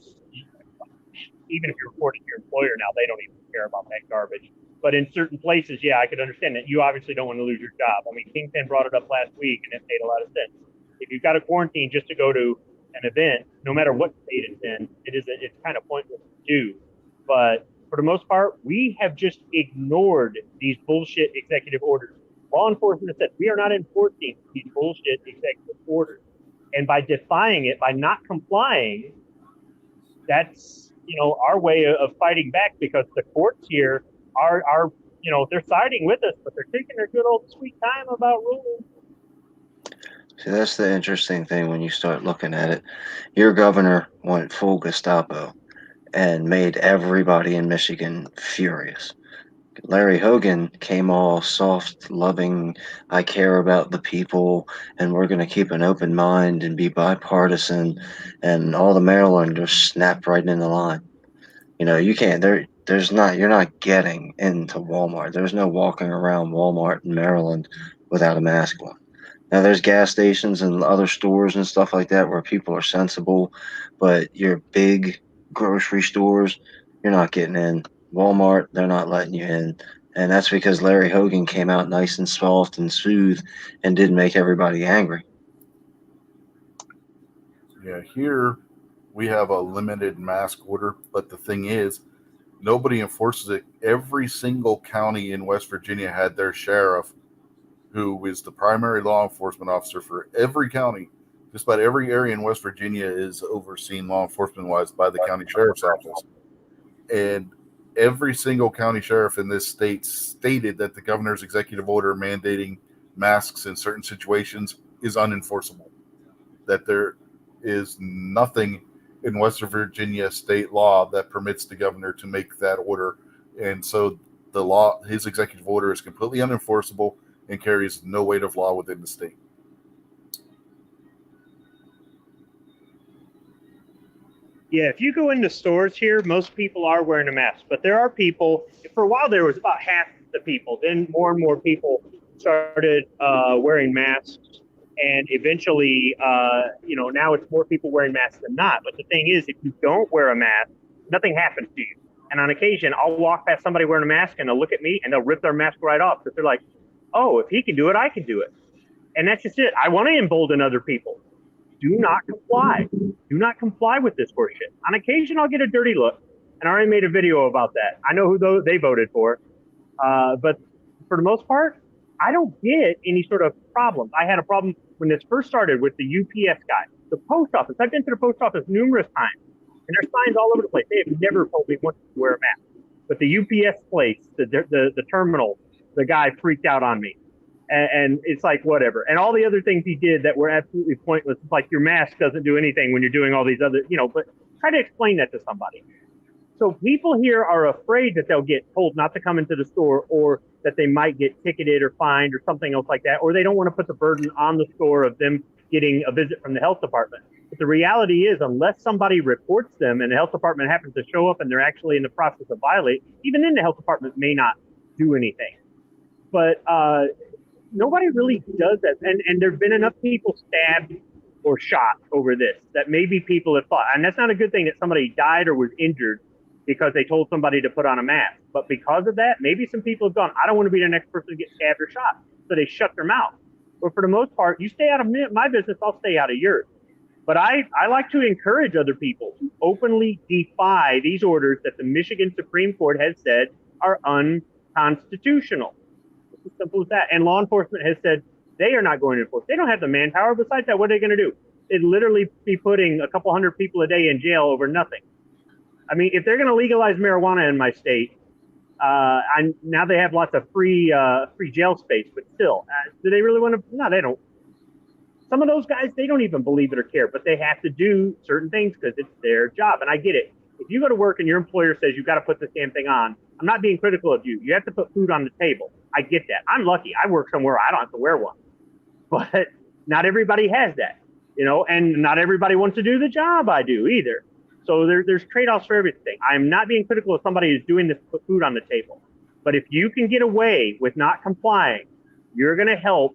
Speaker 6: even if you're reporting to your employer now, they don't even care about that garbage. But in certain places, I could understand that. You obviously don't want to lose your job. Kingpin brought it up last week, and it made a lot of sense. If you've got a quarantine just to go to an event, no matter what state it's in, it's kind of pointless to do. But for the most part, we have just ignored these bullshit executive orders. Law enforcement has said we are not enforcing these bullshit executive orders. And by defying it, by not complying, that's our way of fighting back, because the courts here are they're siding with us, but they're taking their good old sweet time about ruling.
Speaker 3: See, that's the interesting thing when you start looking at it. Your governor went full Gestapo and made everybody in Michigan furious. Larry Hogan came all soft, loving, I care about the people, and we're going to keep an open mind and be bipartisan, and all the Marylanders snapped right in the line. You can't, you're not getting into Walmart. There's no walking around Walmart in Maryland without a mask on. Now, there's gas stations and other stores and stuff like that where people are sensible, but your big grocery stores, you're not getting in. Walmart, they're not letting you in. And that's because Larry Hogan came out nice and soft and smooth and didn't make everybody angry.
Speaker 1: Yeah, here we have a limited mask order, but the thing is, nobody enforces it. Every single county in West Virginia had their sheriff, who is the primary law enforcement officer for every county. Just about every area in West Virginia is overseen law enforcement-wise by the county sheriff's office. And every single county sheriff in this state stated that the governor's executive order mandating masks in certain situations is unenforceable. That there is nothing in West Virginia state law that permits the governor to make that order. And so his executive order is completely unenforceable and carries no weight of law within the state.
Speaker 6: Yeah, if you go into stores here, most people are wearing a mask. But there are people, for a while there was about half the people. Then more and more people started wearing masks. And eventually, now it's more people wearing masks than not. But the thing is, if you don't wear a mask, nothing happens to you. And on occasion, I'll walk past somebody wearing a mask and they'll look at me and they'll rip their mask right off because they're like, oh, if he can do it, I can do it. And that's just it. I want to embolden other people. Do not comply. Do not comply with this horseshit. On occasion, I'll get a dirty look, and I already made a video about that. I know who they voted for, but for the most part, I don't get any sort of problems. I had a problem when this first started with the UPS guy. The post office. I've been to the post office numerous times, and there's signs all over the place. They have never told me once to wear a mask. But the UPS place, the terminal, the guy freaked out on me. And it's like, whatever. And all the other things he did that were absolutely pointless. It's like your mask doesn't do anything when you're doing all these other, but try to explain that to somebody. So people here are afraid that they'll get told not to come into the store, or that they might get ticketed or fined or something else like that. Or they don't want to put the burden on the store of them getting a visit from the health department. But the reality is, unless somebody reports them and the health department happens to show up and they're actually in the process of violate, even then the health department may not do anything. But nobody really does that. And there have been enough people stabbed or shot over this that maybe people have thought, and that's not a good thing that somebody died or was injured because they told somebody to put on a mask. But because of that, maybe some people have gone, I don't want to be the next person to get stabbed or shot. So they shut their mouth. But for the most part, you stay out of my business, I'll stay out of yours. But I like to encourage other people to openly defy these orders that the Michigan Supreme Court has said are unconstitutional. It's as simple as that. And law enforcement has said they are not going to enforce. They don't have the manpower. Besides that, what are they going to do? They'd literally be putting a couple hundred people a day in jail over nothing. I mean, if they're going to legalize marijuana in my state, now they have lots of free jail space, but still, do they really want to? No, they don't. Some of those guys, they don't even believe it or care, but they have to do certain things because it's their job. And I get it. If you go to work and your employer says you've got to put this damn thing on, I'm not being critical of you. You have to put food on the table. I get that. I'm lucky. I work somewhere I don't have to wear one. But not everybody has that, and not everybody wants to do the job I do either. So there's trade-offs for everything. I'm not being critical of somebody who's doing this to put food on the table. But if you can get away with not complying, you're going to help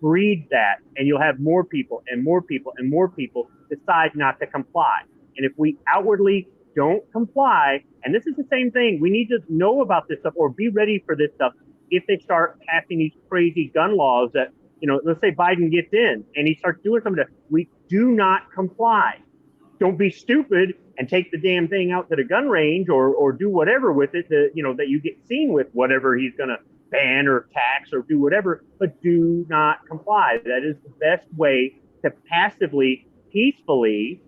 Speaker 6: breed that, and you'll have more people and more people and more people decide not to comply. And if we outwardly don't comply, and this is the same thing, we need to know about this stuff or be ready for this stuff if they start passing these crazy gun laws that, let's say Biden gets in and he starts doing something that we do not comply. Don't be stupid and take the damn thing out to the gun range or do whatever with it that you get seen with whatever he's going to ban or tax or do whatever, but do not comply. That is the best way to passively, peacefully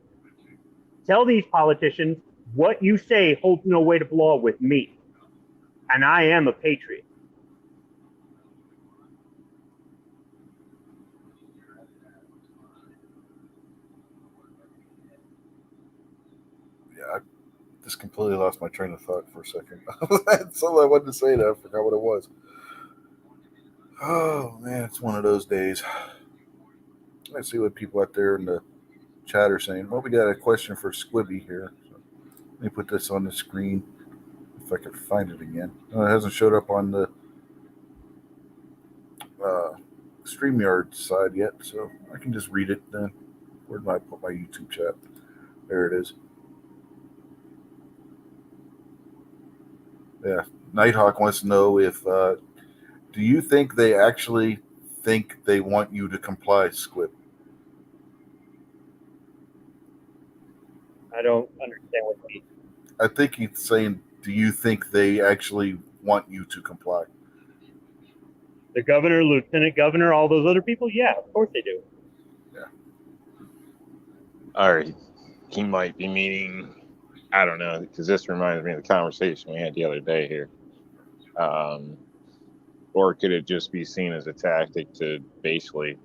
Speaker 6: tell these politicians what you say holds no weight of law with me. And I am a patriot.
Speaker 1: I just completely lost my train of thought for a second. That's all I wanted to say. I forgot what it was. Oh man, it's one of those days. Let's see what people out there in the chat are saying. Well, we got a question for Squibby here. So let me put this on the screen if I can find it again. No, it hasn't showed up on the StreamYard side yet, so I can just read it then. Where did I put my YouTube chat? There it is. Yeah, Nighthawk wants to know if do you think they actually think they want you to comply, Squib?
Speaker 6: I don't understand what he.
Speaker 1: I think he's saying, do you think they actually want you to comply?
Speaker 6: The governor, lieutenant governor, all those other people? Yeah, of course they do.
Speaker 1: Yeah.
Speaker 2: All right. He might be meaning, I don't know, because this reminds me of the conversation we had the other day here. Or could it just be seen as a tactic to basically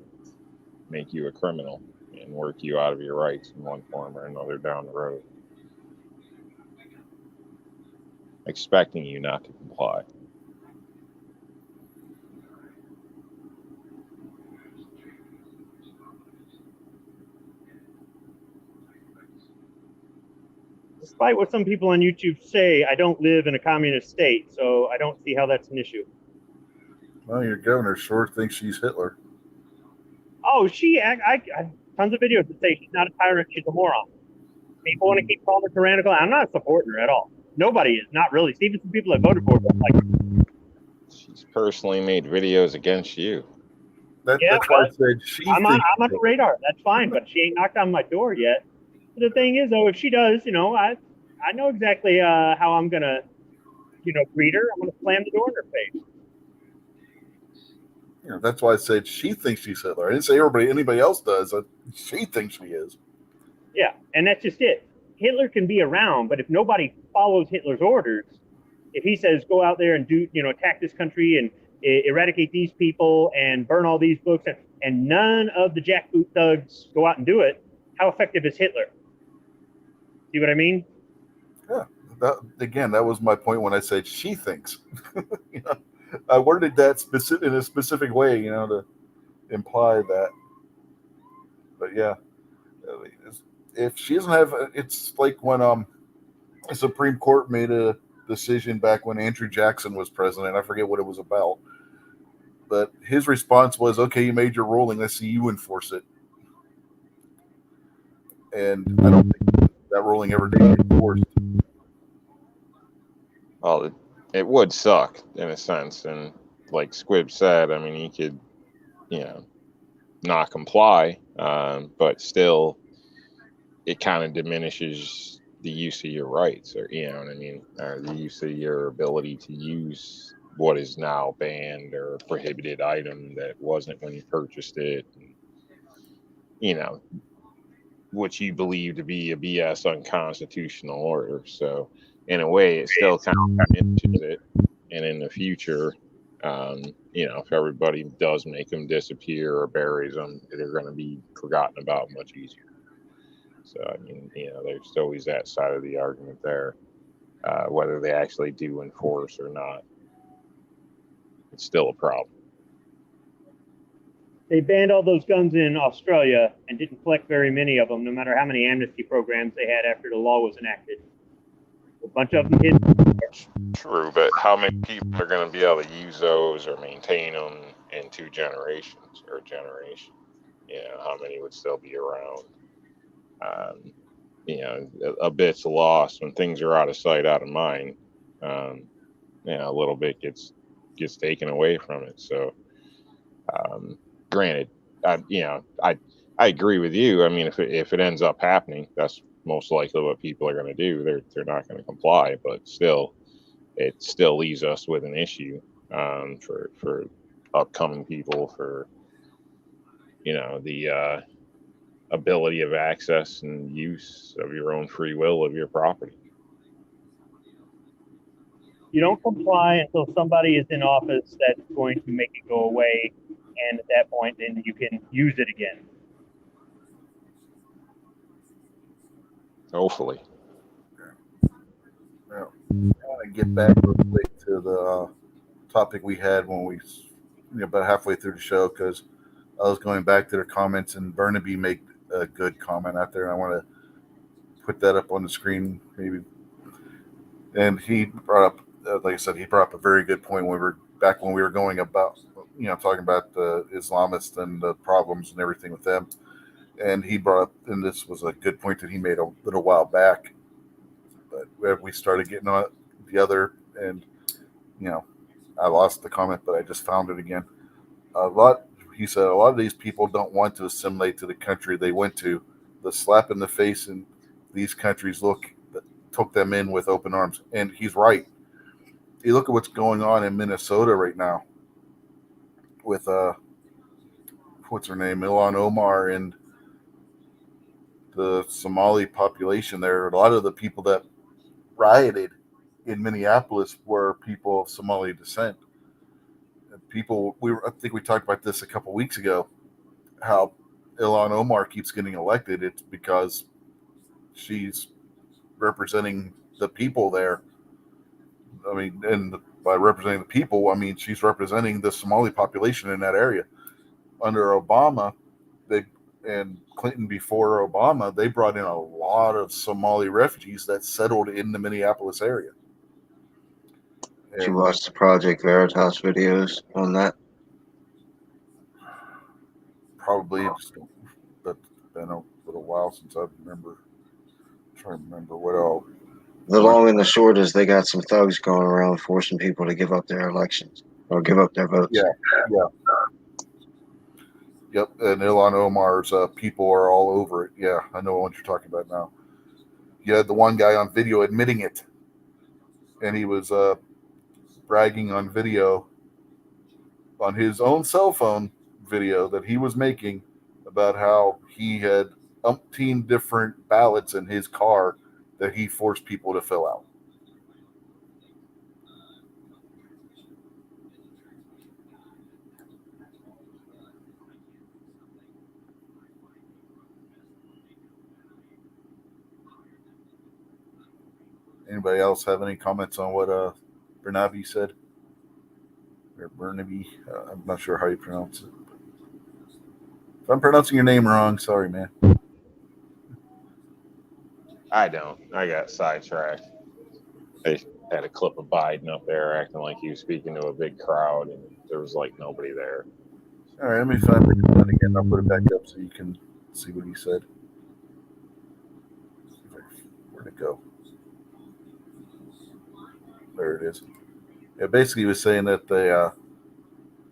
Speaker 2: make you a criminal and work you out of your rights in one form or another down the road? Expecting you not to comply.
Speaker 6: Despite what some people on YouTube say, I don't live in a communist state, so I don't see how that's an issue.
Speaker 1: Well, your governor sure thinks she's Hitler.
Speaker 6: Oh, I tons of videos that say she's not a tyrant, she's a moron. People want to keep calling her tyrannical. I'm not supporting her at all. Nobody is, not really. Even some people that voted for her don't like her.
Speaker 2: She's personally made videos against you.
Speaker 1: That's why I said she.
Speaker 6: I'm on
Speaker 1: thinks
Speaker 6: the radar. That's fine, but she ain't knocked on my door yet. The thing is, though, if she does, I know exactly how I'm gonna, greet her. I'm gonna slam the door in her face.
Speaker 1: That's why I said she thinks she's Hitler. I didn't say anybody else does. She thinks she is.
Speaker 6: Yeah, and that's just it. Hitler can be around, but if nobody follows Hitler's orders, if he says go out there and do, attack this country and eradicate these people and burn all these books, and none of the jackboot thugs go out and do it, how effective is Hitler? See what I mean?
Speaker 1: Yeah. That was my point when I said she thinks. I worded that in a specific way, to imply that. But yeah, if she doesn't have, it's like when the Supreme Court made a decision back when Andrew Jackson was president. I forget what it was about, but his response was, "Okay, you made your ruling. Let's see you enforce it." And I don't think that ruling ever did get enforced.
Speaker 2: Well, it would suck in a sense, and like Squib said, I mean, he could, not comply, but still, it kind of diminishes the use of your rights, or what I mean, or the use of your ability to use what is now banned or prohibited item that wasn't when you purchased it. What you believe to be a BS unconstitutional order. So in a way, it still kind of diminishes it. And in the future, if everybody does make them disappear or buries them, they're going to be forgotten about much easier. So, I mean, there's always that side of the argument there, whether they actually do enforce or not. It's still a problem.
Speaker 6: They banned all those guns in Australia and didn't collect very many of them, no matter how many amnesty programs they had after the law was enacted. A bunch of them hid.
Speaker 2: True, but how many people are going to be able to use those or maintain them in 2 generations or a generation? How many would still be around? A bit's lost when things are out of sight, out of mind. A little bit gets taken away from it. So, granted, I agree with you. I mean, if it ends up happening, that's most likely what people are going to do. They're not going to comply, but still, it still leaves us with an issue for upcoming people, for the ability of access and use of your own free will of your property.
Speaker 6: You don't comply until somebody is in office that's going to make it go away, and at that point, then you can use it again.
Speaker 2: Hopefully.
Speaker 1: Well, I want to get back real quick to the topic we had when we, about halfway through the show, because I was going back to the comments, and Burnaby made a good comment out there, and I want to put that up on the screen, maybe. And he brought up, like I said, he brought up a very good point when we were going about, talking about the Islamists and the problems and everything with them. And he brought up, and this was a good point that he made a little while back, but we started getting on the other, and, I lost the comment, but I just found it again. He said, a lot of these people don't want to assimilate to the country they went to. The slap in the face in these countries took them in with open arms. And he's right. You look at what's going on in Minnesota right now with, what's her name, Ilhan Omar, and the Somali population there. A lot of the people that rioted in Minneapolis were people of Somali descent. I think we talked about this a couple weeks ago, how Ilhan Omar keeps getting elected. It's because she's representing the people there. I mean, and by representing the people, I mean she's representing the Somali population in that area. Under Obama, and Clinton before Obama, they brought in a lot of Somali refugees that settled in the Minneapolis area.
Speaker 3: Did you watch the Project Veritas videos on that?
Speaker 1: Probably, but it's been a little while since I remember. I'm trying to remember what all.
Speaker 3: The long and the short is they got some thugs going around forcing people to give up their elections or give up their votes.
Speaker 1: Yeah. Yep, and Ilhan Omar's people are all over it. Yeah, I know what you're talking about now. You had the one guy on video admitting it, and he was bragging on video on his own cell phone video that he was making about how he had umpteen different ballots in his car that he forced people to fill out. Anybody else have any comments on what Bernabe said? Or Bernabe? I'm not sure how you pronounce it. If I'm pronouncing your name wrong, sorry, man.
Speaker 2: I don't. I got sidetracked. They had a clip of Biden up there acting like he was speaking to a big crowd, and there was like nobody there.
Speaker 1: All right, let me find the comment again. I'll put it back up so you can see what he said. Where'd it go? There it is. Yeah, basically, he was saying that they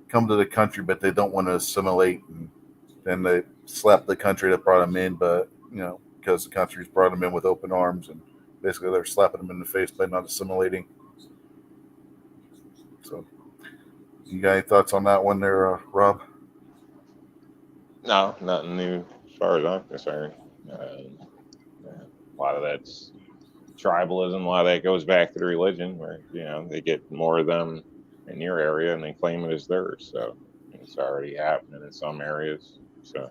Speaker 1: come to the country, but they don't want to assimilate, and then they slap the country that brought them in, but because the country's brought them in with open arms, and basically they're slapping them in the face by not assimilating. So, you got any thoughts on that one there, Rob?
Speaker 2: No, nothing new as far as I'm concerned. A lot of that's tribalism. A lot of that goes back to the religion, where they get more of them in your area and they claim it as theirs. So it's already happening in some areas. So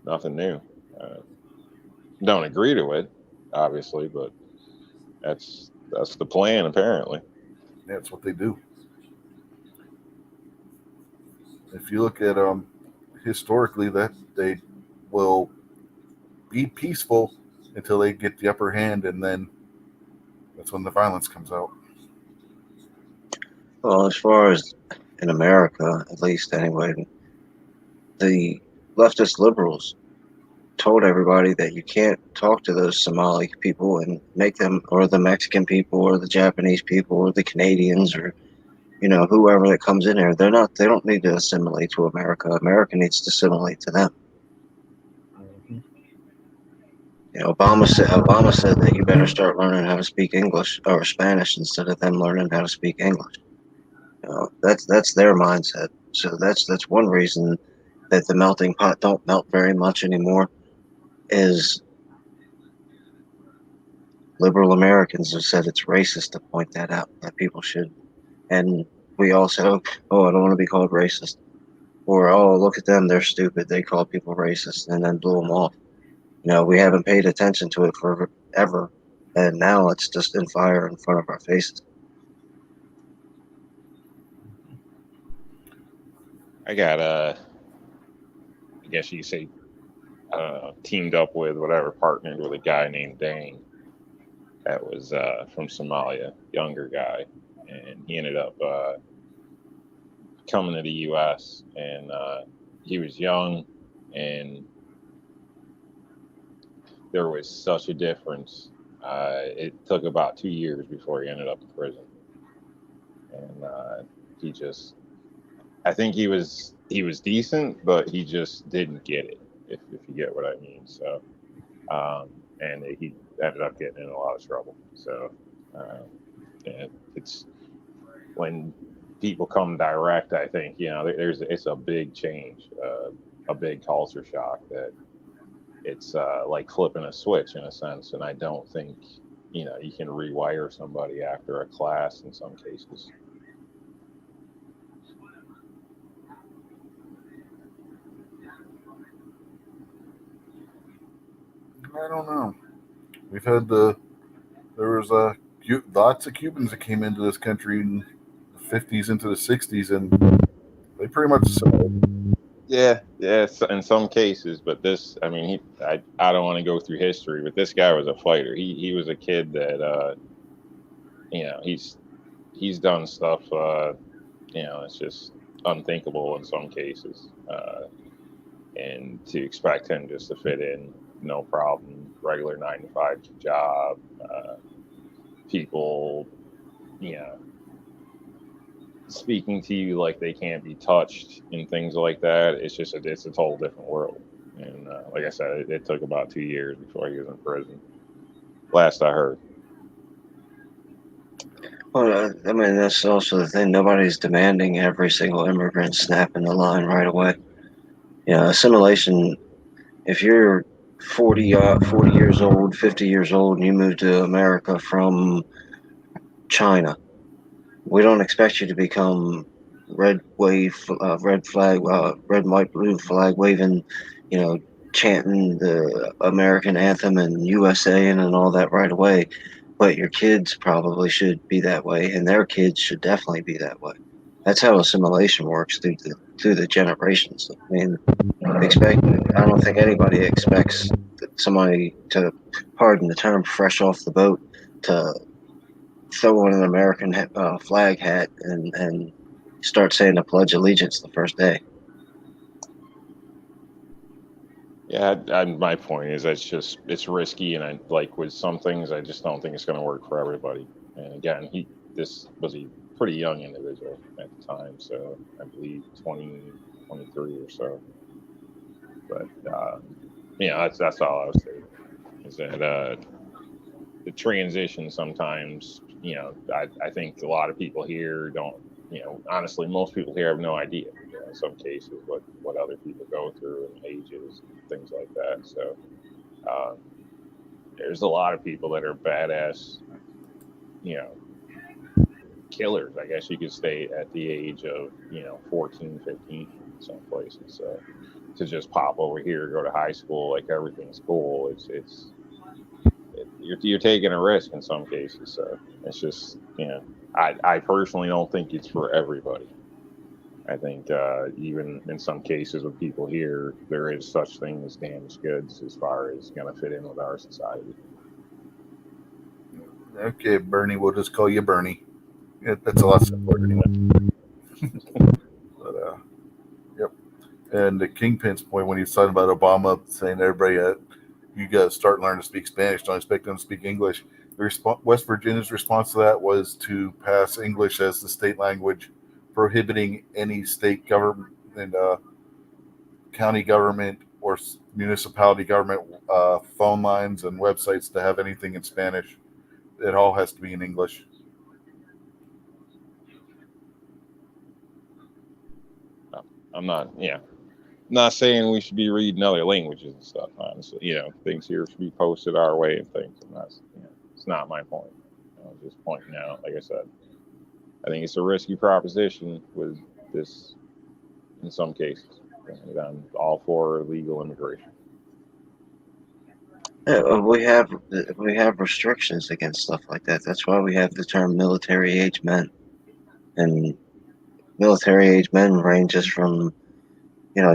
Speaker 2: nothing new. Don't agree to it, obviously, but that's the plan apparently.
Speaker 1: Yeah, that's what they do. If you look at historically, that they will be peaceful until they get the upper hand, and then that's when the violence comes out.
Speaker 3: Well, as far as in America, at least anyway, the leftist liberals told everybody that you can't talk to those Somali people and make them, or the Mexican people, or the Japanese people, or the Canadians, or whoever that comes in there. They don't need to assimilate to America. America needs to assimilate to them. Obama said that you better start learning how to speak English or Spanish instead of them learning how to speak English. That's their mindset. So that's one reason that the melting pot don't melt very much anymore, is liberal Americans have said it's racist to point that out, that people should. And we all said, oh, I don't want to be called racist. Or, oh, look at them, they're stupid, they call people racist, and then blew them off. We haven't paid attention to it forever, and now it's just in fire in front of our faces.
Speaker 2: I got I guess you could say teamed up with, whatever, partnered with a guy named Dane that was from Somalia, younger guy, and he ended up coming to the U.S. and he was young, and there was such a difference. It took about 2 years before he ended up in prison, and I think he was decent, but he just didn't get it, if you get what I mean. So, and he ended up getting in a lot of trouble. So, it's when people come direct, I think, it's a big change, a big culture shock that it's like flipping a switch in a sense. And I don't think, you can rewire somebody after a class in some cases.
Speaker 1: I don't know. We've had there was lots of Cubans that came into this country in the 50s into the 60s, and they pretty much
Speaker 2: Yeah, in some cases, but this, I mean, I don't want to go through history, but this guy was a fighter. He was a kid that, he's done stuff, it's just unthinkable in some cases. And to expect him just to fit in, no problem, regular 9-to-5 job, people, speaking to you like they can't be touched and things like that. It's just it's a total different world. And like I said, it took about 2 years before he was in prison. Last I heard.
Speaker 3: Well, I mean, that's also the thing. Nobody's demanding every single immigrant snap in the line right away. Assimilation, if you're 40 years old, 50 years old, and you move to America from China, we don't expect you to become red flag, red, white, blue flag waving, chanting the American anthem and USA and all that right away. But your kids probably should be that way, and their kids should definitely be that way. That's how assimilation works through the generations. I mean, I don't think anybody expects somebody to, pardon the term, fresh off the boat to throw on an American flag hat and start saying the Pledge of Allegiance the first day.
Speaker 2: Yeah, my point is it's risky, and I like with some things I just don't think it's going to work for everybody. And again, this was a pretty young individual at the time, so I believe 23 or so. But that's all I was saying is that the transition sometimes, I think a lot of people here don't, honestly, most people here have no idea, in some cases, what other people go through and ages and things like that. So there's a lot of people that are badass, killers, I guess you could say, at the age of, 14, 15 in some places. So to just pop over here, go to high school, like everything's cool, you're taking a risk in some cases. So it's just, I personally don't think it's for everybody. I think even in some cases with people here, there is such thing as damaged goods as far as going to fit in with our society.
Speaker 1: Okay, Bernie, we'll just call you Bernie. That's a lot simpler anyway. But yep. And the Kingpin's point when he was talking about Obama saying everybody, you got to start learning to speak Spanish. Don't expect them to speak English. West Virginia's response to that was to pass English as the state language, prohibiting any state government and county government or municipality government phone lines and websites to have anything in Spanish. It all has to be in English.
Speaker 2: I'm not saying we should be reading other languages and stuff. Honestly, things here should be posted our way and things. And that's, it's not my point. I was just pointing out, like I said, I think it's a risky proposition with this in some cases. And I'm all for legal immigration.
Speaker 3: We have restrictions against stuff like that. That's why we have the term military age men, and military age men ranges from,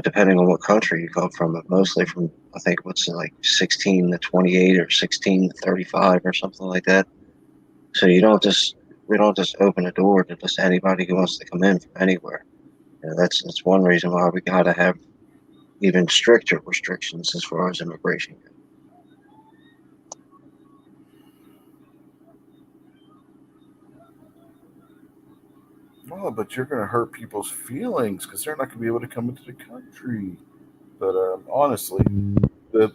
Speaker 3: depending on what country you come from, but mostly from, I think, what's it, like 16 to 28 or 16 to 35 or something like that. So we don't just open a door to just anybody who wants to come in from anywhere. That's one reason why we got to have even stricter restrictions as far as immigration goes.
Speaker 1: Well, but you're going to hurt people's feelings because they're not going to be able to come into the country. But honestly, the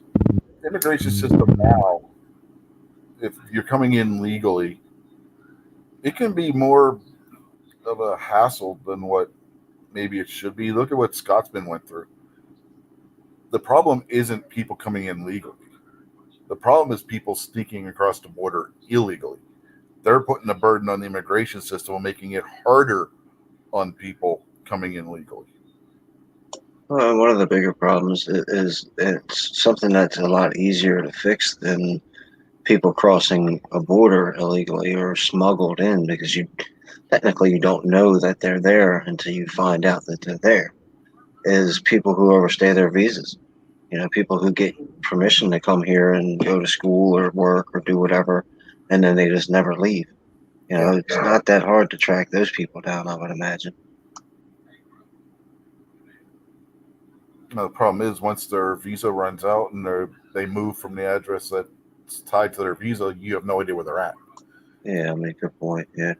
Speaker 1: immigration system now, if you're coming in legally, it can be more of a hassle than what maybe it should be. Look at what Scotsman went through. The problem isn't people coming in legally. The problem is people sneaking across the border illegally. They're putting the burden on the immigration system and making it harder on people coming in legally.
Speaker 3: Well, one of the bigger problems is it's something that's a lot easier to fix than people crossing a border illegally or smuggled in, because you don't know that they're there until you find out that they're there. Is people who overstay their visas. People who get permission to come here and go to school or work or do whatever, and then they just never leave. It's not that hard to track those people down, I would imagine.
Speaker 1: The problem is once their visa runs out and they move from the address that's tied to their visa, you have no idea where they're at.
Speaker 3: Yeah, I mean, good point. Yeah.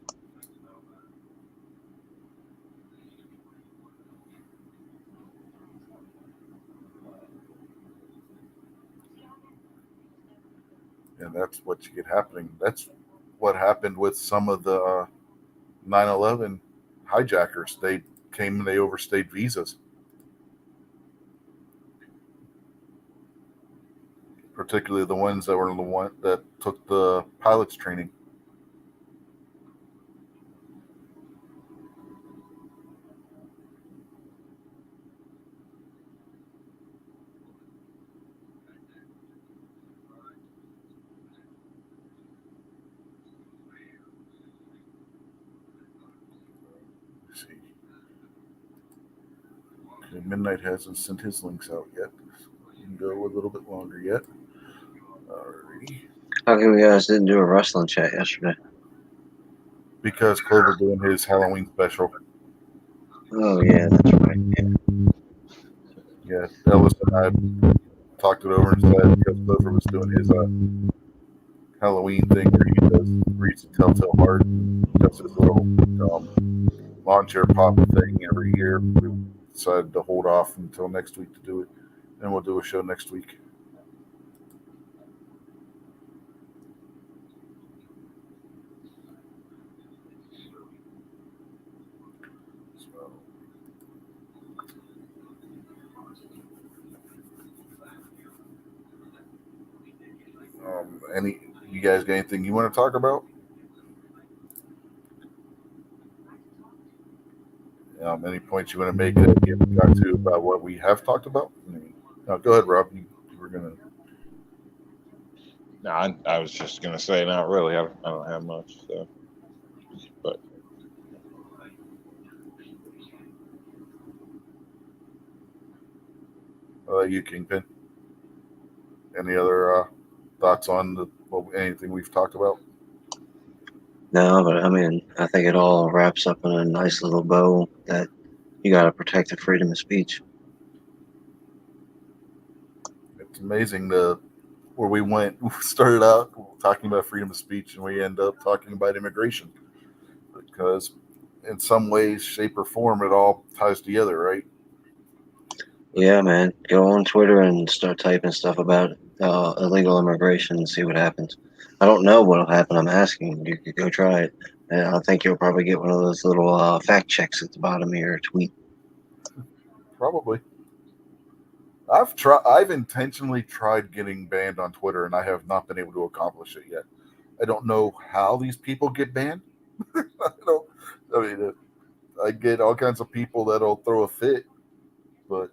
Speaker 1: that's what you get happening. That's what happened with some of the 9/11 hijackers. They came and they overstayed visas, particularly the ones that were the one that took the pilot's training. Let's see. Okay, Midnight hasn't sent his links out yet. We can go a little bit longer yet. Alrighty.
Speaker 3: How come you guys didn't do a wrestling chat yesterday?
Speaker 1: Because Clover doing his Halloween special.
Speaker 3: Oh yeah, that's right. Yeah.
Speaker 1: Yeah, Ellis and I talked it over and said because Clover was doing his Halloween thing where he does reads the Telltale Heart, does his little lawn chair pop thing every year. We decided to hold off until next week to do it, and we'll do a show next week. Any you guys got anything you want to talk about? Any points you want to make that you haven't got to about what we have talked about? No, go ahead, Rob. You were gonna.
Speaker 2: No, I was just gonna say not really. I don't have much. So, but
Speaker 1: You, Kingpin. Any other thoughts on anything we've talked about?
Speaker 3: No, but I mean, I think it all wraps up in a nice little bow that you got to protect the freedom of speech.
Speaker 1: It's amazing where we went. We started out talking about freedom of speech, and we end up talking about immigration because, in some ways, shape, or form, it all ties together, right?
Speaker 3: Yeah, man. Go on Twitter and start typing stuff about illegal immigration and see what happens. I don't know what'll happen. I'm asking. You could go try it. And I think you'll probably get one of those little fact checks at the bottom of your tweet.
Speaker 1: Probably. I've intentionally tried getting banned on Twitter, and I have not been able to accomplish it yet. I don't know how these people get banned. I get all kinds of people that'll throw a fit, but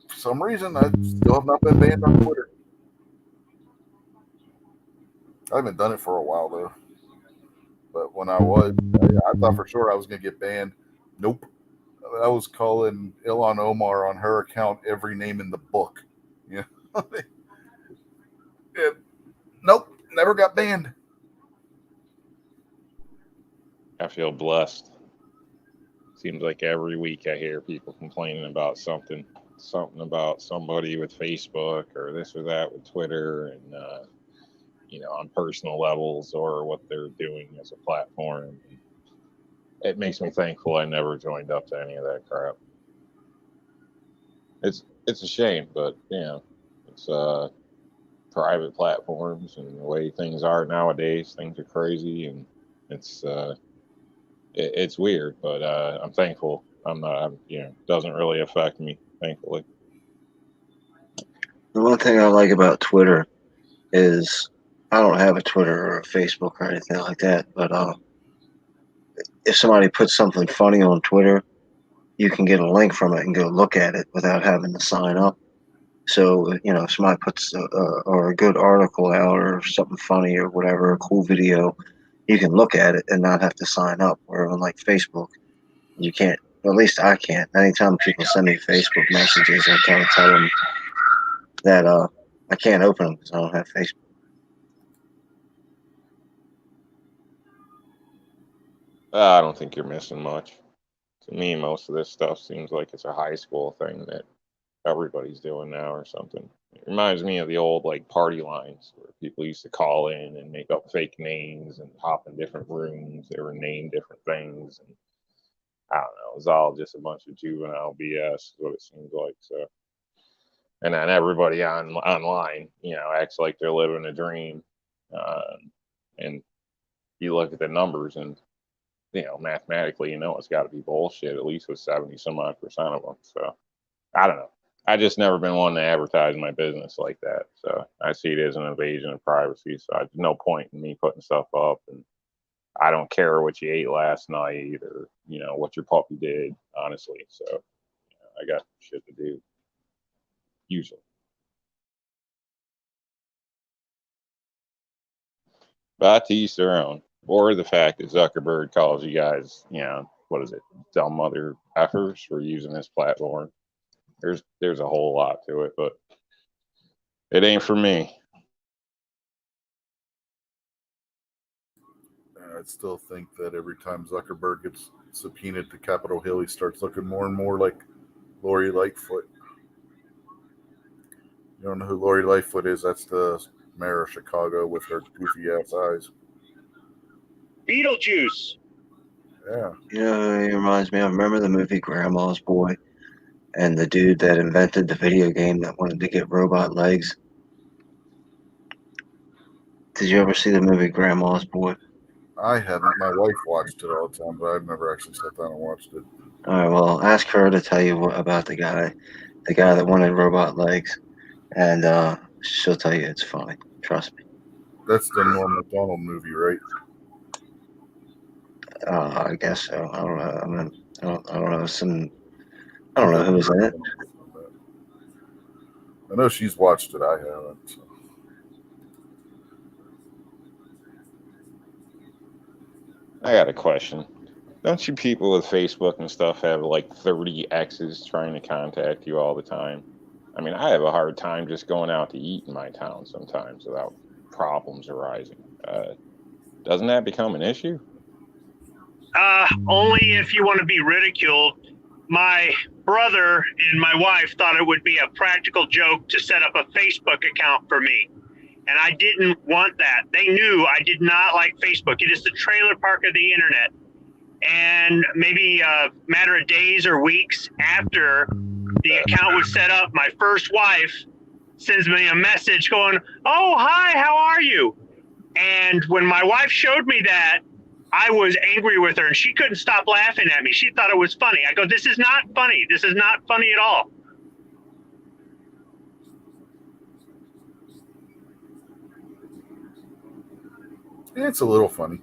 Speaker 1: for some reason, I still have not been banned on Twitter. I haven't done it for a while though, but when I was, I thought for sure I was going to get banned. Nope. I was calling Ilhan Omar on her account every name in the book. Yeah. Nope. Never got banned.
Speaker 2: I feel blessed. Seems like every week I hear people complaining about something about somebody with Facebook or this or that with Twitter, and on personal levels or what they're doing as a platform. It makes me thankful I never joined up to any of that crap. It's a shame, but it's private platforms and the way things are nowadays. Things are crazy, and it's weird, but I'm thankful. Doesn't really affect me, thankfully.
Speaker 3: The one thing I like about Twitter is I don't have a Twitter or a Facebook or anything like that, but if somebody puts something funny on Twitter, you can get a link from it and go look at it without having to sign up. So, if somebody puts or a good article out or something funny or whatever, a cool video, you can look at it and not have to sign up. Where on like Facebook, you can't. At least I can't. Anytime people send me Facebook messages, I tell them that I can't open them because I don't have Facebook.
Speaker 2: I don't think you're missing much. To me, most of this stuff seems like it's a high school thing that everybody's doing now or something. It reminds me of the old like party lines where people used to call in and make up fake names and hop in different rooms. They were named different things, and I don't know. It was all just a bunch of juvenile BS, is what it seems like. So and then everybody online, acts like they're living a dream. And you look at the numbers, and mathematically, it's got to be bullshit. At least with 70 some odd percent of them. So I don't know. I just never been one to advertise my business like that. So I see it as an invasion of privacy. So there's no point in me putting stuff up. And I don't care what you ate last night or, what your puppy did, honestly. So I got shit to do, usually. But to each their own. Or the fact that Zuckerberg calls you guys, what is it, dumb mother effers for using this platform. There's a whole lot to it, but it ain't for me.
Speaker 1: I still think that every time Zuckerberg gets subpoenaed to Capitol Hill, he starts looking more and more like Lori Lightfoot. You don't know who Lori Lightfoot is? That's the mayor of Chicago with her goofy ass eyes.
Speaker 6: Beetlejuice.
Speaker 1: Yeah.
Speaker 3: It reminds me. I remember the movie Grandma's Boy, and the dude that invented the video game that wanted to get robot legs. Did you ever see the movie Grandma's Boy?
Speaker 1: I haven't. My wife watched it all the time, but I've never actually sat down and watched it.
Speaker 3: All right, well, ask her to tell you about the guy that wanted robot legs, and she'll tell you it's funny. Trust me.
Speaker 1: That's the Norm Macdonald movie, right?
Speaker 3: I guess so. I don't know. I mean, I don't know. I don't know who was in it.
Speaker 1: I know she's watched it. I haven't. So.
Speaker 2: I got a question. Don't you people with Facebook and stuff have like 30 exes trying to contact you all the time? I mean, I have a hard time just going out to eat in my town sometimes without problems arising. Doesn't that become an issue?
Speaker 6: Only if you want to be ridiculed. My brother and my wife thought it would be a practical joke to set up a Facebook account for me. And I didn't want that. They knew I did not like Facebook. It is the trailer park of the internet. And maybe a matter of days or weeks after the account was set up, my first wife sends me a message going, "Oh, hi, how are you?" And when my wife showed me that, I was angry with her, and she couldn't stop laughing at me. She thought it was funny. I go, "This is not funny. This is not funny at all."
Speaker 1: It's a little funny.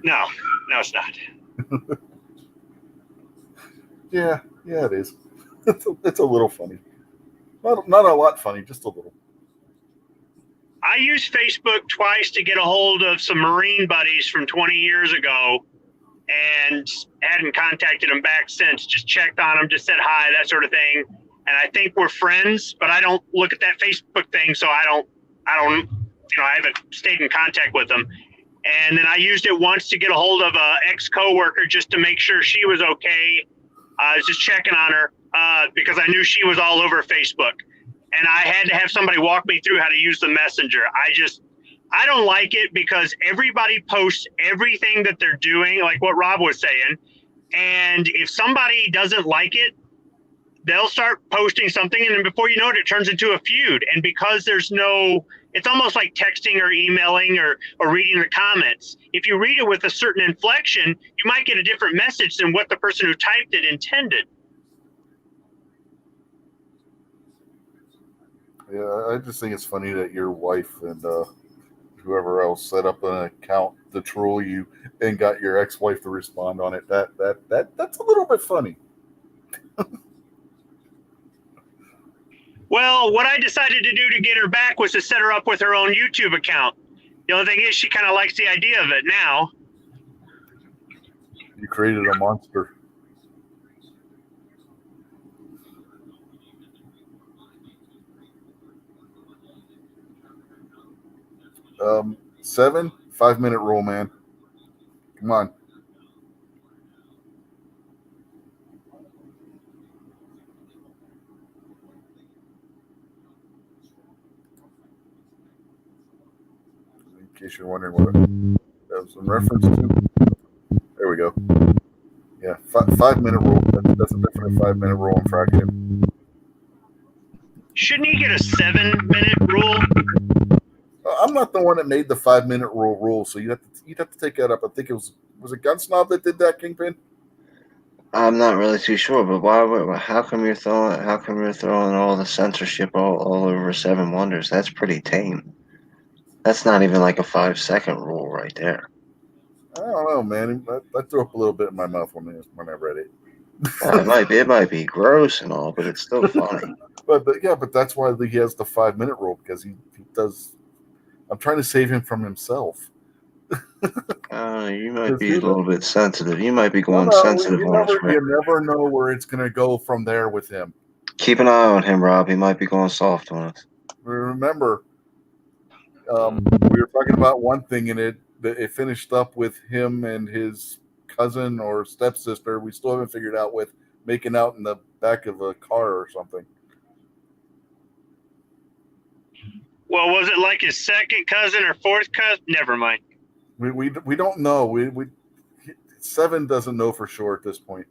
Speaker 6: No, it's not.
Speaker 1: Yeah, it is. It's a little funny. Not a lot funny, just a little.
Speaker 6: I used Facebook twice to get a hold of some Marine buddies from 20 years ago, and hadn't contacted them back since. Just checked on them, just said hi, that sort of thing. And I think we're friends, but I don't look at that Facebook thing, so I don't, I haven't stayed in contact with them. And then I used it once to get a hold of a ex-coworker just to make sure she was okay. I was just checking on her because I knew she was all over Facebook. And I had to have somebody walk me through how to use the messenger. I don't like it because everybody posts everything that they're doing, like what Rob was saying. And if somebody doesn't like it, they'll start posting something, and then before you know it, it turns into a feud. And because it's almost like texting or emailing or reading the comments. If you read it with a certain inflection, you might get a different message than what the person who typed it intended.
Speaker 1: Yeah, I just think it's funny that your wife and whoever else set up an account to troll you and got your ex-wife to respond on it. That's a little bit funny.
Speaker 6: Well, what I decided to do to get her back was to set her up with her own YouTube account. The only thing is she kind of likes the idea of it now.
Speaker 1: You created a monster. Seven, 5-minute rule, man. Come on. In case you're wondering what that was in reference to. There we go. Yeah, 5 minute rule. That's a definite 5 minute rule infraction.
Speaker 6: Shouldn't he get a 7-minute rule?
Speaker 1: I'm not the one that made the 5 minute rule, so you'd have to take that up. I think it was it Gunsnob that did that, Kingpin?
Speaker 3: I'm not really too sure, but why? How come you're throwing all the censorship all over Seven Wonders? That's pretty tame. That's not even like a 5-second rule right there.
Speaker 1: I don't know, man. I threw up a little bit in my mouth when I read it.
Speaker 3: It might be gross and all, but it's still funny.
Speaker 1: But that's why he has the 5 minute rule, because he does. I'm trying to save him from himself.
Speaker 3: You might be a little bit sensitive. You might be going
Speaker 1: No,
Speaker 3: sensitive on us, Rick.
Speaker 1: you never know where it's going to go from there with him.
Speaker 3: Keep an eye on him, Rob. He might be going soft on us.
Speaker 1: Remember, we were talking about one thing, and it finished up with him and his cousin or stepsister. We still haven't figured out with making out in the back of a car or something.
Speaker 6: Well, was it like his second cousin or fourth cousin? Never mind.
Speaker 1: We don't know. Seven doesn't know for sure at this point.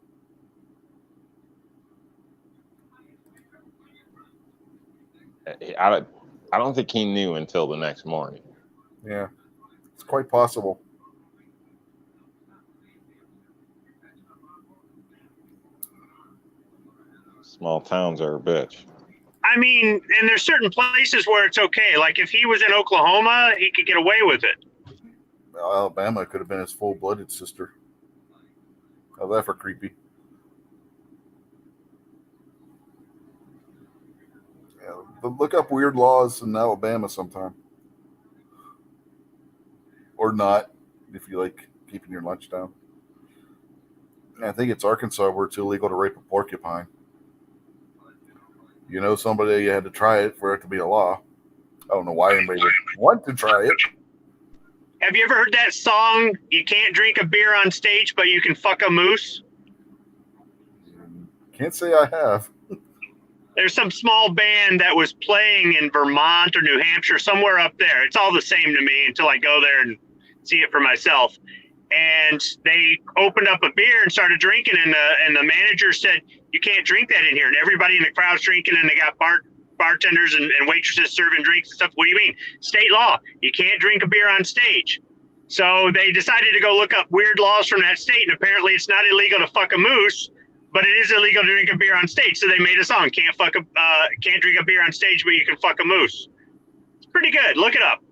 Speaker 2: I don't think he knew until the next morning.
Speaker 1: Yeah, it's quite possible.
Speaker 2: Small towns are a bitch.
Speaker 6: I mean, and there's certain places where it's okay. Like if he was in Oklahoma, he could get away with it.
Speaker 1: Alabama could have been his full-blooded sister. How's that for creepy? Yeah, but look up weird laws in Alabama sometime. Or not, if you like keeping your lunch down. I think it's Arkansas where it's illegal to rape a porcupine. You know somebody, you had to try it for it to be a law. I don't know why anybody would want to try it.
Speaker 6: Have you ever heard that song, "You can't drink a beer on stage, but you can fuck a moose"?
Speaker 1: Can't say I have.
Speaker 6: There's some small band that was playing in Vermont or New Hampshire, somewhere up there. It's all the same to me until I go there and see it for myself. And they opened up a beer and started drinking, and the manager said, "You can't drink that in here." And everybody in the crowd's drinking, and they got bartenders and waitresses serving drinks and stuff. What do you mean? State law. You can't drink a beer on stage. So they decided to go look up weird laws from that state, and apparently it's not illegal to fuck a moose, but it is illegal to drink a beer on stage. So they made a song, can't drink a beer on stage, but you can fuck a moose. It's pretty good. Look it up.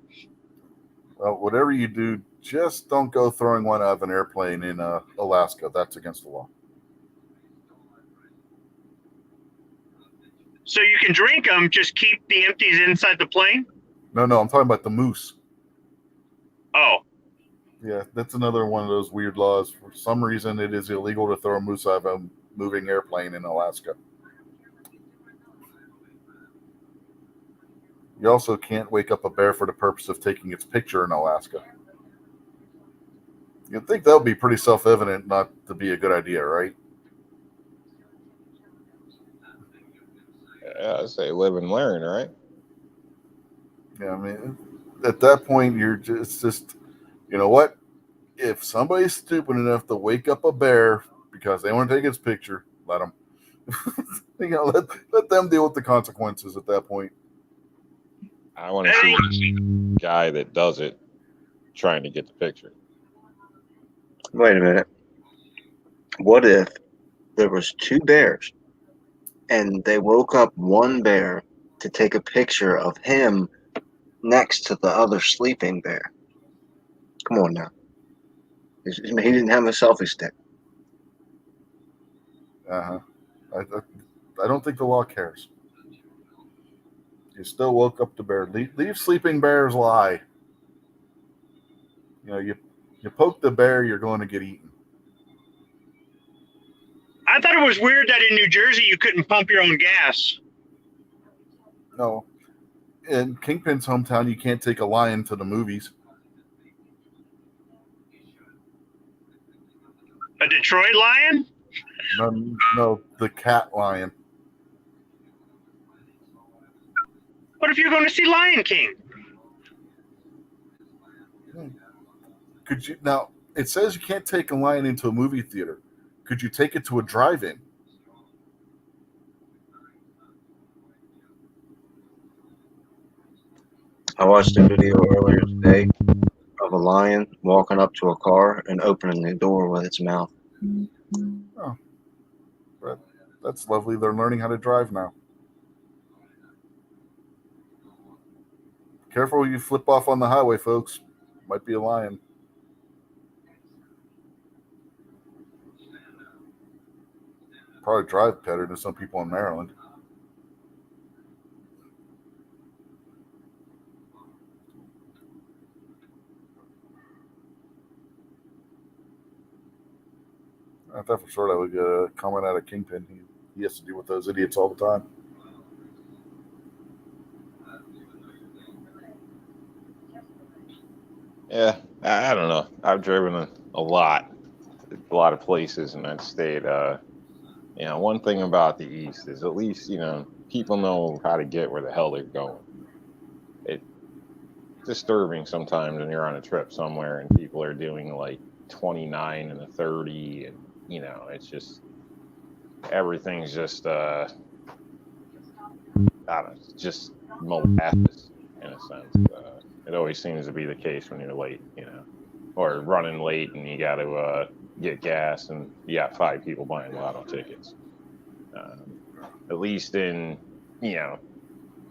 Speaker 1: Well, whatever you do, just don't go throwing one out of an airplane in Alaska. That's against the law.
Speaker 6: So you can drink them, just keep the empties inside the plane?
Speaker 1: No, I'm talking about the moose.
Speaker 6: Oh.
Speaker 1: Yeah, that's another one of those weird laws. For some reason, it is illegal to throw a moose out of a moving airplane in Alaska. You also can't wake up a bear for the purpose of taking its picture in Alaska. You'd think that would be pretty self-evident not to be a good idea, right?
Speaker 2: Yeah, I say live and learn, right?
Speaker 1: Yeah, I mean, at that point, it's just, you know what? If somebody's stupid enough to wake up a bear because they want to take its picture, let them. Let them deal with the consequences at that point.
Speaker 2: I want to see the guy that does it trying to get the picture.
Speaker 3: Wait a minute. What if there was 2 bears and they woke up one bear to take a picture of him next to the other sleeping bear? Come on now. He didn't have a selfie stick.
Speaker 1: I don't think the law cares. You still woke up the bear. Leave sleeping bears lie. You know, you poke the bear, you're going to get eaten.
Speaker 6: I thought it was weird that in New Jersey you couldn't pump your own gas.
Speaker 1: No. In Kingpin's hometown, you can't take a lion to the movies.
Speaker 6: A Detroit lion?
Speaker 1: No, the cat lion.
Speaker 6: What if you're going to see Lion King?
Speaker 1: Could you now? It says you can't take a lion into a movie theater. Could you take it to a drive-in?
Speaker 3: I watched a video earlier today of a lion walking up to a car and opening the door with its mouth.
Speaker 1: Oh, that's lovely. They're learning how to drive now. Careful, you flip off on the highway, folks. Might be a lion. Probably drive better than some people in Maryland. I thought for sure that would get a comment out of Kingpin. He has to deal with those idiots all the time.
Speaker 2: Yeah, I don't know. I've driven a lot of places in that state. One thing about the East is at least, people know how to get where the hell they're going. It's disturbing sometimes when you're on a trip somewhere and people are doing like 29 and a 30, and it's just everything's just I don't know, just molasses in a sense. It always seems to be the case when you're late, or running late and you got to get gas and you got 5 people buying lotto tickets. At least in,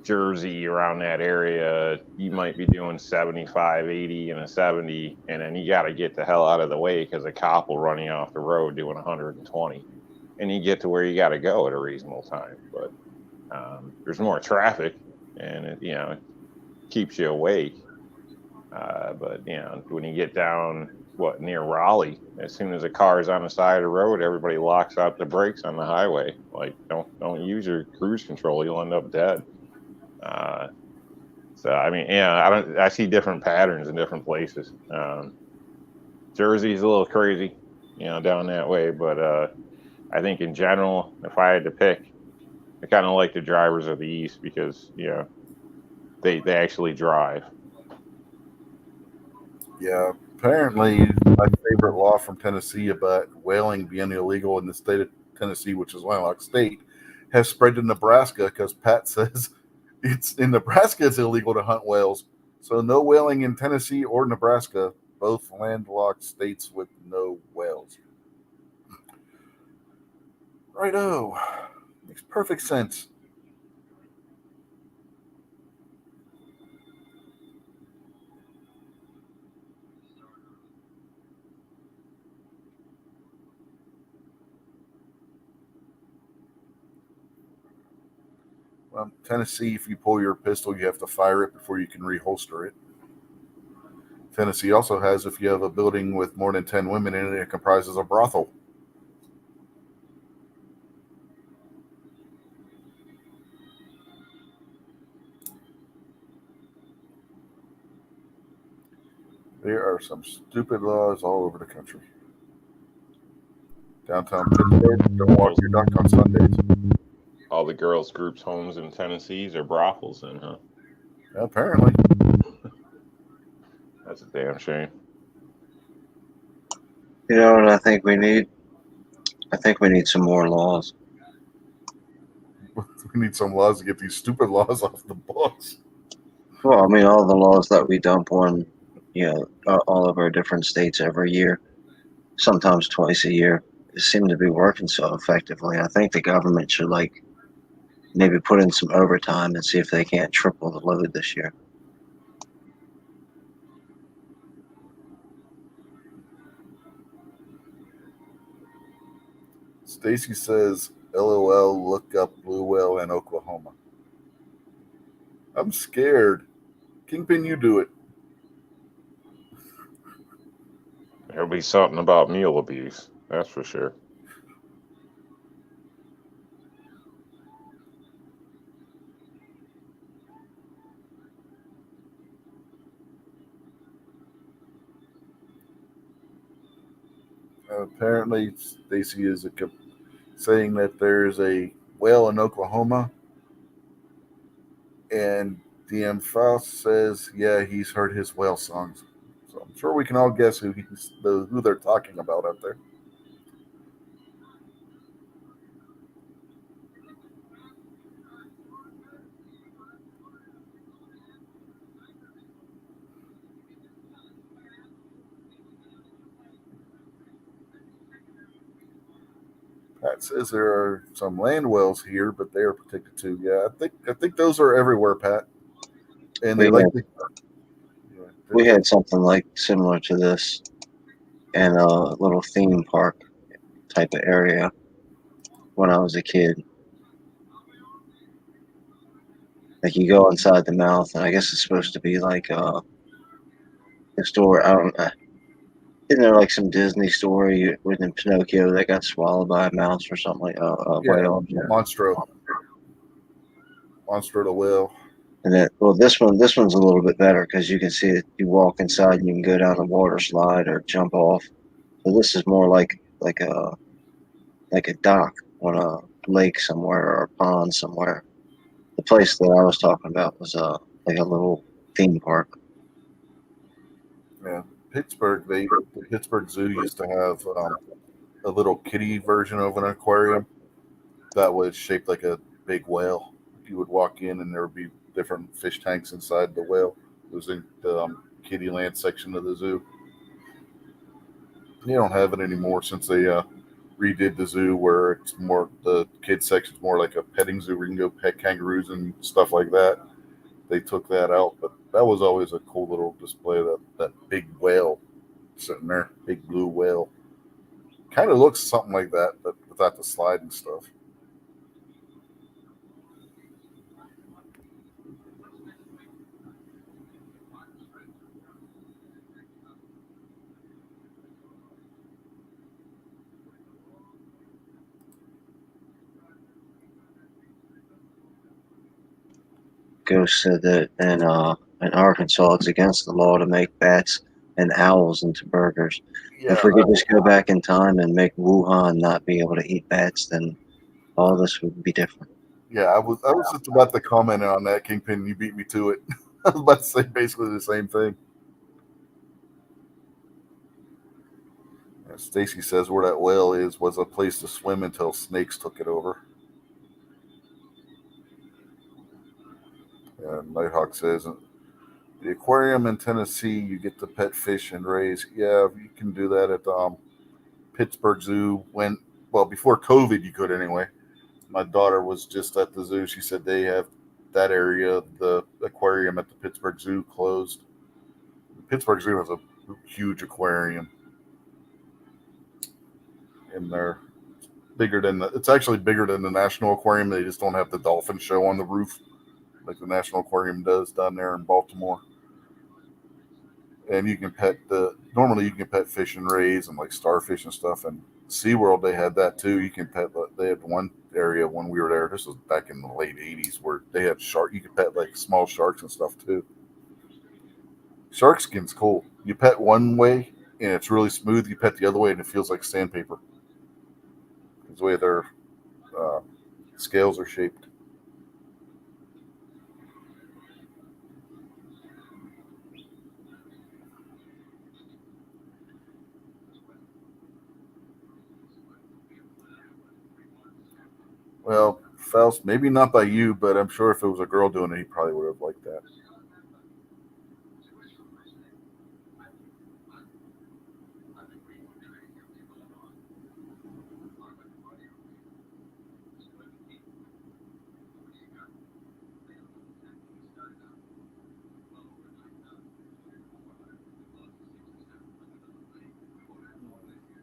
Speaker 2: Jersey, around that area, you might be doing 75, 80 and a 70, and then you got to get the hell out of the way because a cop will run you off the road doing 120, and you get to where you got to go at a reasonable time. But there's more traffic, and it keeps you awake. But when you get down near Raleigh, as soon as a car is on the side of the road, everybody locks out the brakes on the highway. Like, don't use your cruise control, you'll end up dead. So I mean, I see different patterns in different places. Jersey's a little crazy, down that way, but I think in general, if I had to pick, I kind of like the drivers of the East because they actually drive.
Speaker 1: Yeah, apparently my favorite law from Tennessee about whaling being illegal in the state of Tennessee, which is a landlocked state, has spread to Nebraska because Pat says it's in Nebraska it's illegal to hunt whales. So no whaling in Tennessee or Nebraska, both landlocked states with no whales. Righto. Makes perfect sense. Well, Tennessee, if you pull your pistol, you have to fire it before you can reholster it. Tennessee also has, if you have a building with more than 10 women in it, it comprises a brothel. There are some stupid laws all over the country. Downtown Pittsburgh, don't walk your duck on Sundays.
Speaker 2: All the girls' groups' homes in Tennessee are brothels, then, huh?
Speaker 1: Apparently.
Speaker 2: That's a damn shame.
Speaker 3: You know what I think we need? I think we need some more laws.
Speaker 1: We need some laws to get these stupid laws off the books.
Speaker 3: Well, I mean, all the laws that we dump on, all of our different states every year, sometimes twice a year, seem to be working so effectively. I think the government should maybe put in some overtime and see if they can't triple the load this year.
Speaker 1: Stacy says, LOL, look up blue whale in Oklahoma. I'm scared. Kingpin, you do it.
Speaker 2: There'll be something about meal abuse, that's for sure.
Speaker 1: Apparently, Stacy is saying that there's a whale in Oklahoma, and DM Faust says, yeah, he's heard his whale songs. So I'm sure we can all guess who they're talking about out there. That says there are some land whales here, but they are protected too. Yeah, I think those are everywhere, Pat. And they
Speaker 3: We
Speaker 1: like
Speaker 3: had-
Speaker 1: the,
Speaker 3: We had something like similar to this in a little theme park type of area when I was a kid. Like you go inside the mouth, and I guess it's supposed to be like a story. I don't know. Isn't there like some Disney story within Pinocchio that got swallowed by a mouse or something like a whale?
Speaker 1: Monstro the whale.
Speaker 3: And then, well, this one's a little bit better because you can see it. You walk inside, and you can go down a water slide or jump off. So this is more like a dock on a lake somewhere or a pond somewhere. The place that I was talking about was like a little theme park.
Speaker 1: Yeah, Pittsburgh. The Pittsburgh Zoo used to have a little kiddie version of an aquarium that was shaped like a big whale. You would walk in, and there would be different fish tanks inside the whale. It was in the kiddie land section of the zoo. They don't have it anymore since they redid the zoo, where it's more the kids section's more like a petting zoo where you can go pet kangaroos and stuff like that. They took that out, but that was always a cool little display. That big whale sitting there, big blue whale, kind of looks something like that, but without the slide and stuff.
Speaker 3: Ghost said that in Arkansas it's against the law to make bats and owls into burgers.
Speaker 1: Yeah,
Speaker 3: If we could just go back in time and make Wuhan not be able to eat bats, then all this would be different.
Speaker 1: yeah, I was just about to comment on that, Kingpin. You beat me to it. I was about to say basically the same thing. Stacy says where that whale is was a place to swim until snakes took it over. And Nighthawk says the aquarium in Tennessee, you get to pet fish and raise. Yeah, you can do that at Pittsburgh Zoo. Before COVID, you could anyway. My daughter was just at the zoo. She said they have that area, the aquarium at the Pittsburgh Zoo, closed. The Pittsburgh Zoo has a huge aquarium in there. It's actually bigger than the National Aquarium. They just don't have the dolphin show on the roof like the National Aquarium does down there in Baltimore. And you can normally you can pet fish and rays and like starfish and stuff. And SeaWorld, they had that too. You can pet, they had one area when we were there. This was back in the late 80s where they had you could pet like small sharks and stuff too. Shark skin's cool. You pet one way and it's really smooth. You pet the other way and it feels like sandpaper. It's the way their scales are shaped. Well, Faust, maybe not by you, but I'm sure if it was a girl doing it, he probably would have liked that.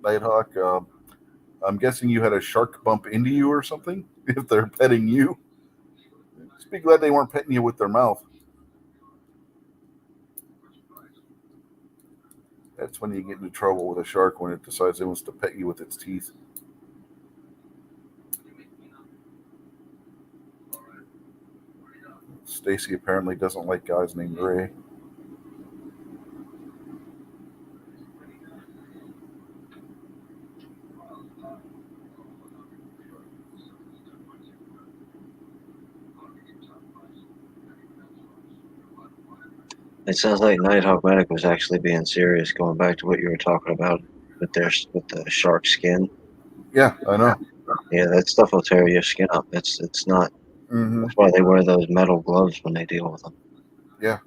Speaker 1: Nighthawk, I'm guessing you had a shark bump into you or something if they're petting you. Just be glad they weren't petting you with their mouth. That's when you get into trouble with a shark, when it decides it wants to pet you with its teeth. Stacy apparently doesn't like guys named Ray.
Speaker 3: It sounds like Nighthawk Medic was actually being serious, going back to what you were talking about with the shark skin.
Speaker 1: Yeah, I know.
Speaker 3: Yeah, that stuff will tear your skin up. It's not.
Speaker 1: Mm-hmm.
Speaker 3: That's why they wear those metal gloves when they deal with them.
Speaker 1: Yeah.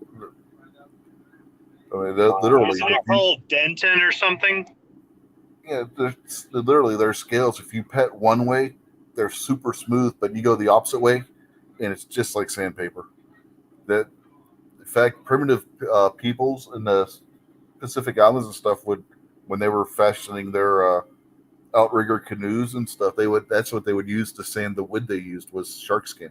Speaker 1: I mean, literally.
Speaker 7: Isn't it called Denton or something?
Speaker 1: Yeah, literally there's scales. If you pet one way, they're super smooth, but you go the opposite way, and it's just like sandpaper. That, in fact, primitive peoples in the Pacific Islands and stuff would, when they were fashioning their outrigger canoes and stuff, that's what they would use to sand the wood they used was shark skin.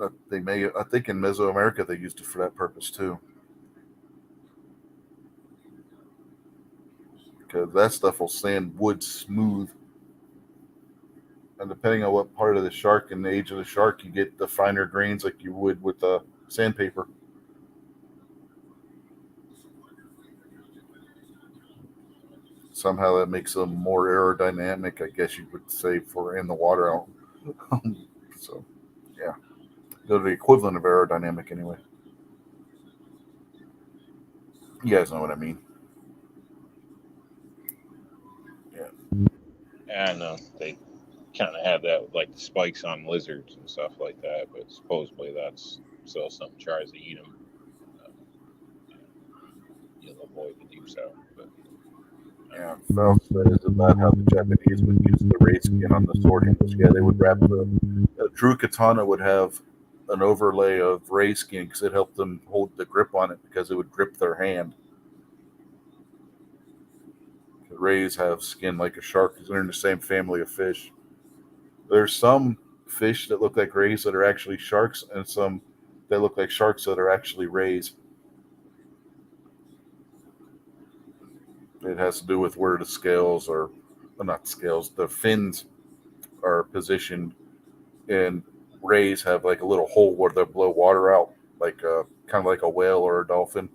Speaker 1: I think in Mesoamerica they used it for that purpose too, because that stuff will sand wood smooth. And depending on what part of the shark and the age of the shark, you get the finer grains like you would with the sandpaper. Somehow that makes them more aerodynamic, I guess you would say, for in the water out. So, yeah, they're the equivalent of aerodynamic anyway. You guys know what I mean.
Speaker 2: Yeah, I know they kind of have that with like the spikes on lizards and stuff like that, but supposedly that's still something tries to eat them. You'll avoid to do so. But
Speaker 1: Yeah, Phelps says about how the Japanese would use the ray skin on the sword handles. Yeah, they would wrap a true katana would have an overlay of ray skin because it helped them hold the grip on it because it would grip their hand. The rays have skin like a shark because they're in the same family of fish. There's some fish that look like rays that are actually sharks, and some that look like sharks that are actually rays. It has to do with where the scales are, well, not scales, the fins are positioned, and rays have like a little hole where they'll blow water out, like kind of like a whale or a dolphin.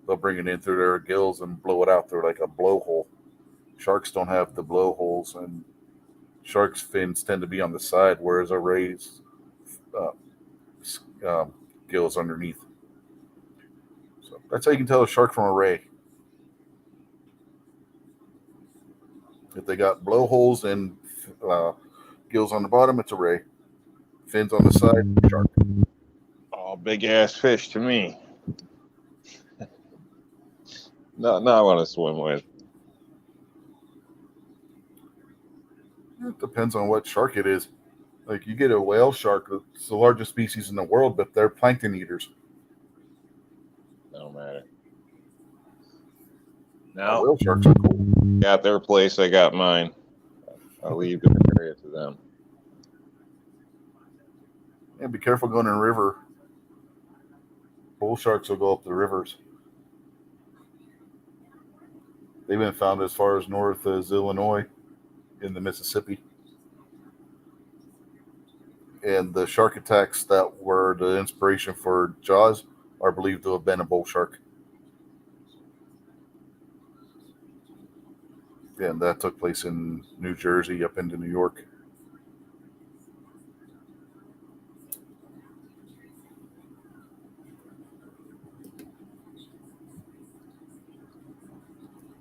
Speaker 1: They'll bring it in through their gills and blow it out through like a blowhole. Sharks don't have the blowholes, and sharks' fins tend to be on the side, whereas a ray's uh, gills underneath. So that's how you can tell a shark from a ray. If they got blowholes and gills on the bottom, it's a ray. Fins on the side, shark.
Speaker 2: all big ass fish to me. Not I want to swim with.
Speaker 1: It depends on what shark it is. Like you get a whale shark, it's the largest species in the world, but they're plankton eaters.
Speaker 2: No matter.
Speaker 1: Now,
Speaker 2: Now,
Speaker 1: whale sharks are cool.
Speaker 2: got their place, I got mine. I'll leave the area to them.
Speaker 1: Yeah, be careful going in a river. Bull sharks will go up the rivers. They've been found as far as north as Illinois in the Mississippi. And the shark attacks that were the inspiration for Jaws are believed to have been a bull shark. And that took place in New Jersey up into New York.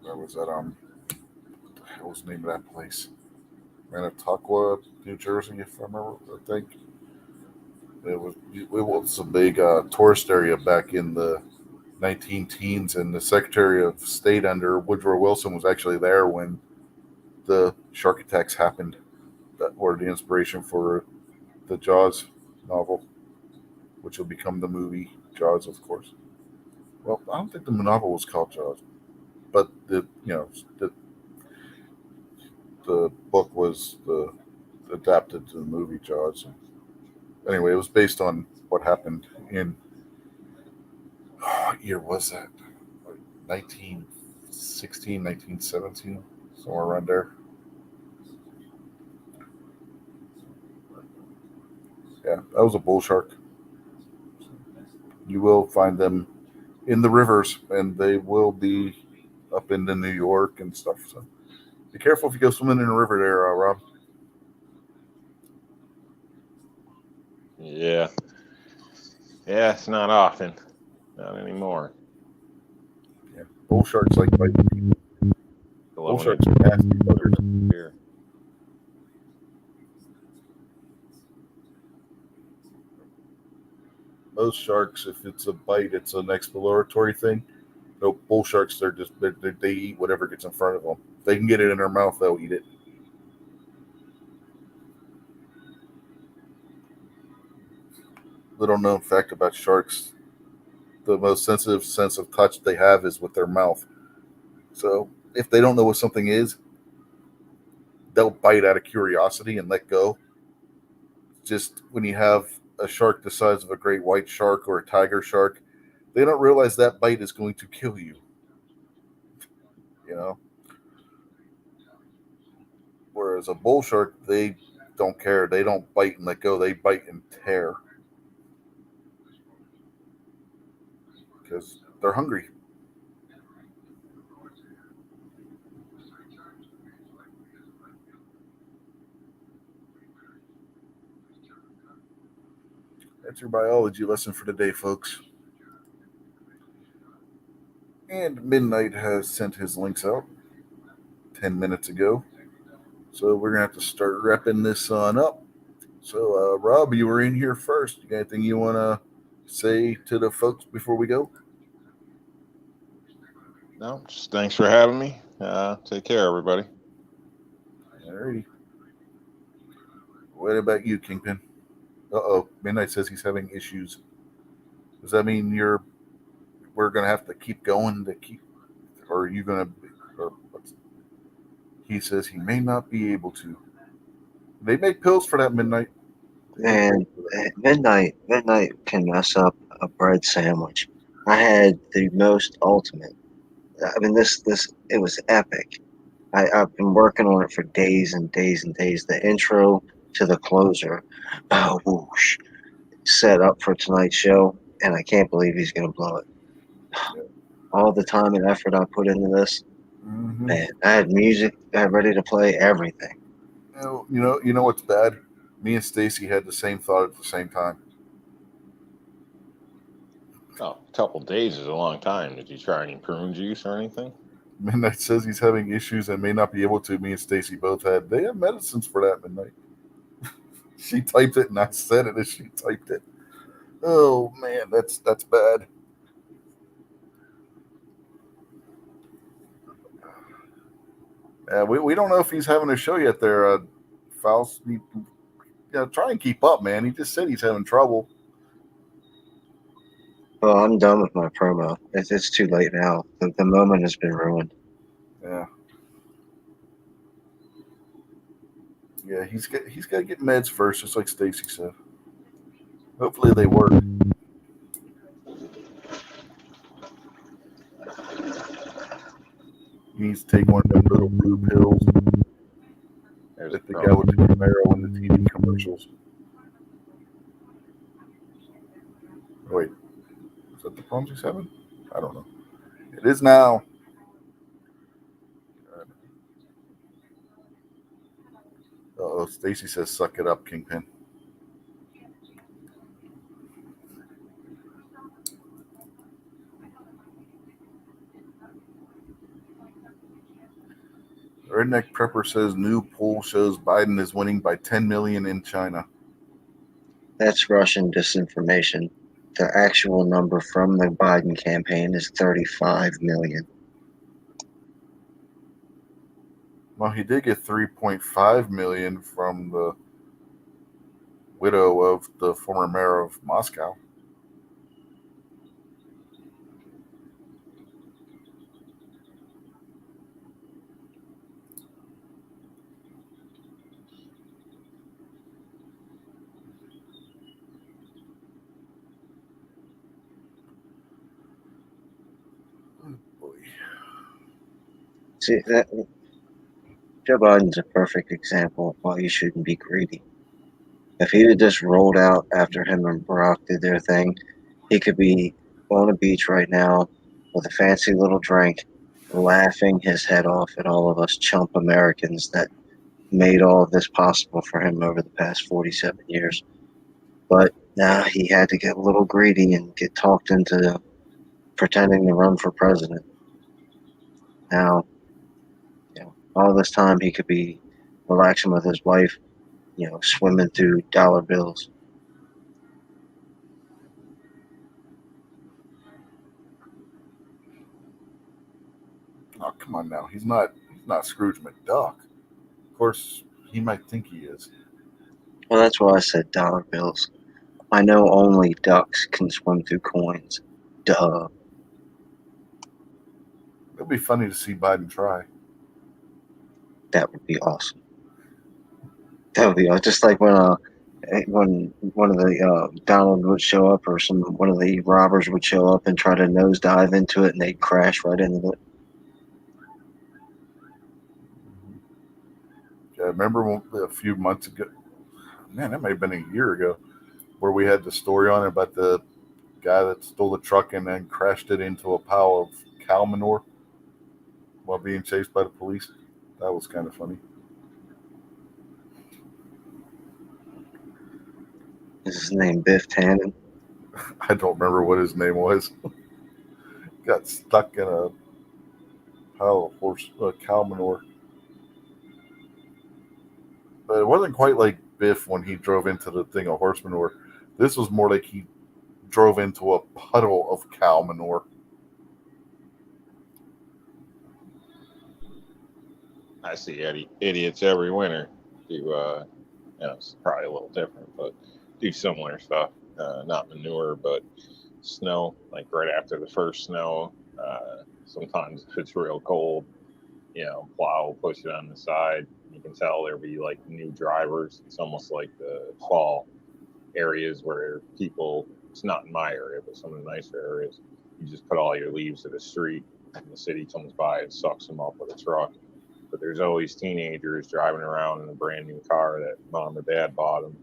Speaker 1: Where was that? What was the name of that place? Manitaqua, New Jersey, if I remember. I think it was a big tourist area back in the 19 teens, and the Secretary of State under Woodrow Wilson was actually there when the shark attacks happened. That were the inspiration for the Jaws novel, which will become the movie Jaws, of course. Well, I don't think the novel was called Jaws, but the book was adapted to the movie Jaws. Anyway, it was based on what happened in what year was that? 1916, 1917, somewhere around there. Yeah, that was a bull shark. You will find them in the rivers, and they will be up into New York and stuff. So be careful if you go swimming in a river there, Rob.
Speaker 2: Yeah. Yeah, it's not often. Not anymore.
Speaker 1: Yeah, bull sharks like biting people. Bull sharks are nasty buggers.
Speaker 2: Here.
Speaker 1: most sharks, if it's a bite, it's an exploratory thing. No, bull sharks, they eat whatever gets in front of them. If they can get it in their mouth, they'll eat it. Little known fact about sharks: the most sensitive sense of touch they have is with their mouth. So if they don't know what something is, they'll bite out of curiosity and let go. Just when you have a shark the size of a great white shark or a tiger shark, they don't realize that bite is going to kill you. You know? Whereas a bull shark, they don't care. They don't bite and let go. They bite and tear. Because they're hungry. That's your biology lesson for today, folks. And Midnight has sent his links out 10 minutes ago. So we're going to have to start wrapping this on up. So, Rob, you were in here first. You got anything you want to say to the folks before we go?
Speaker 2: No, just thanks for having me. Take care, everybody.
Speaker 1: Alrighty. What about you, Kingpin? Uh-oh. Midnight says he's having issues. Does that mean we're going to have to keep going or are you going to, or what's, he says he may not be able to. They make pills for that, Midnight.
Speaker 3: And midnight can mess up a bread sandwich. I had the most ultimate. I mean, it was epic. I've been working on it for days and days and days. The intro to the closer, whoosh, set up for tonight's show, and I can't believe he's going to blow it. All the time and effort I put into this, man, I had music, I had ready to play everything.
Speaker 1: You know what's bad? Me and Stacy had the same thought at the same time.
Speaker 2: Oh, a couple days is a long time. Did you try any prune juice or anything?
Speaker 1: Midnight says he's having issues and may not be able to. Me and Stacy both had. They have medicines for that, Midnight. She typed it and I said it as she typed it. Oh man, that's bad. We don't know if he's having a show yet there, Faust. Try and keep up, man. He just said he's having trouble.
Speaker 3: Well, I'm done with my promo. It's too late now. The moment has been ruined.
Speaker 1: Yeah. Yeah, he's got to get meds first, just like Stacy said. Hopefully they work. He needs to take one of them little blue pills that the guy with the Camaro in the TV commercials. Wait, is that the Ponzi 7? I don't know. It is now. Uh-oh, Stacy says, suck it up, Kingpin. Redneck Prepper says new poll shows Biden is winning by 10 million in China.
Speaker 3: That's Russian disinformation. The actual number from the Biden campaign is 35 million.
Speaker 1: Well, he did get 3.5 million from the widow of the former mayor of Moscow. Oh boy.
Speaker 3: See, Joe Biden's a perfect example of why you shouldn't be greedy. If he'd have just rolled out after him and Barack did their thing, he could be on a beach right now with a fancy little drink, laughing his head off at all of us chump Americans that made all of this possible for him over the past 47 years. But now he had to get a little greedy and get talked into pretending to run for president. Now, all this time he could be relaxing with his wife, swimming through dollar bills.
Speaker 1: Oh, come on now. He's not Scrooge McDuck. Of course, he might think he is.
Speaker 3: Well, that's why I said dollar bills. I know only ducks can swim through coins. Duh.
Speaker 1: It'd be funny to see Biden try.
Speaker 3: That would be awesome. That would be awesome. Just like when one of the Donald would show up, or one of the robbers would show up and try to nosedive into it, and they'd crash right into it.
Speaker 1: I remember a few months ago, man, that may have been a year ago, where we had the story on it about the guy that stole the truck and then crashed it into a pile of cow manure while being chased by the police. That was kind of funny.
Speaker 3: Is his name Biff Tannen?
Speaker 1: I don't remember what his name was. Got stuck in a pile of cow manure. But it wasn't quite like Biff when he drove into the thing of horse manure. This was more like he drove into a puddle of cow manure.
Speaker 2: I see idiots every winter do, it's probably a little different, but do similar stuff. Not manure, but snow, like right after the first snow. Sometimes if it's real cold, plow will push it on the side. You can tell there'll be like new drivers. It's almost like the fall areas where people, it's not in my area, but some of the nicer areas, you just put all your leaves to the street and the city comes by and sucks them up with a truck. But there's always teenagers driving around in a brand new car that mom or dad bought them,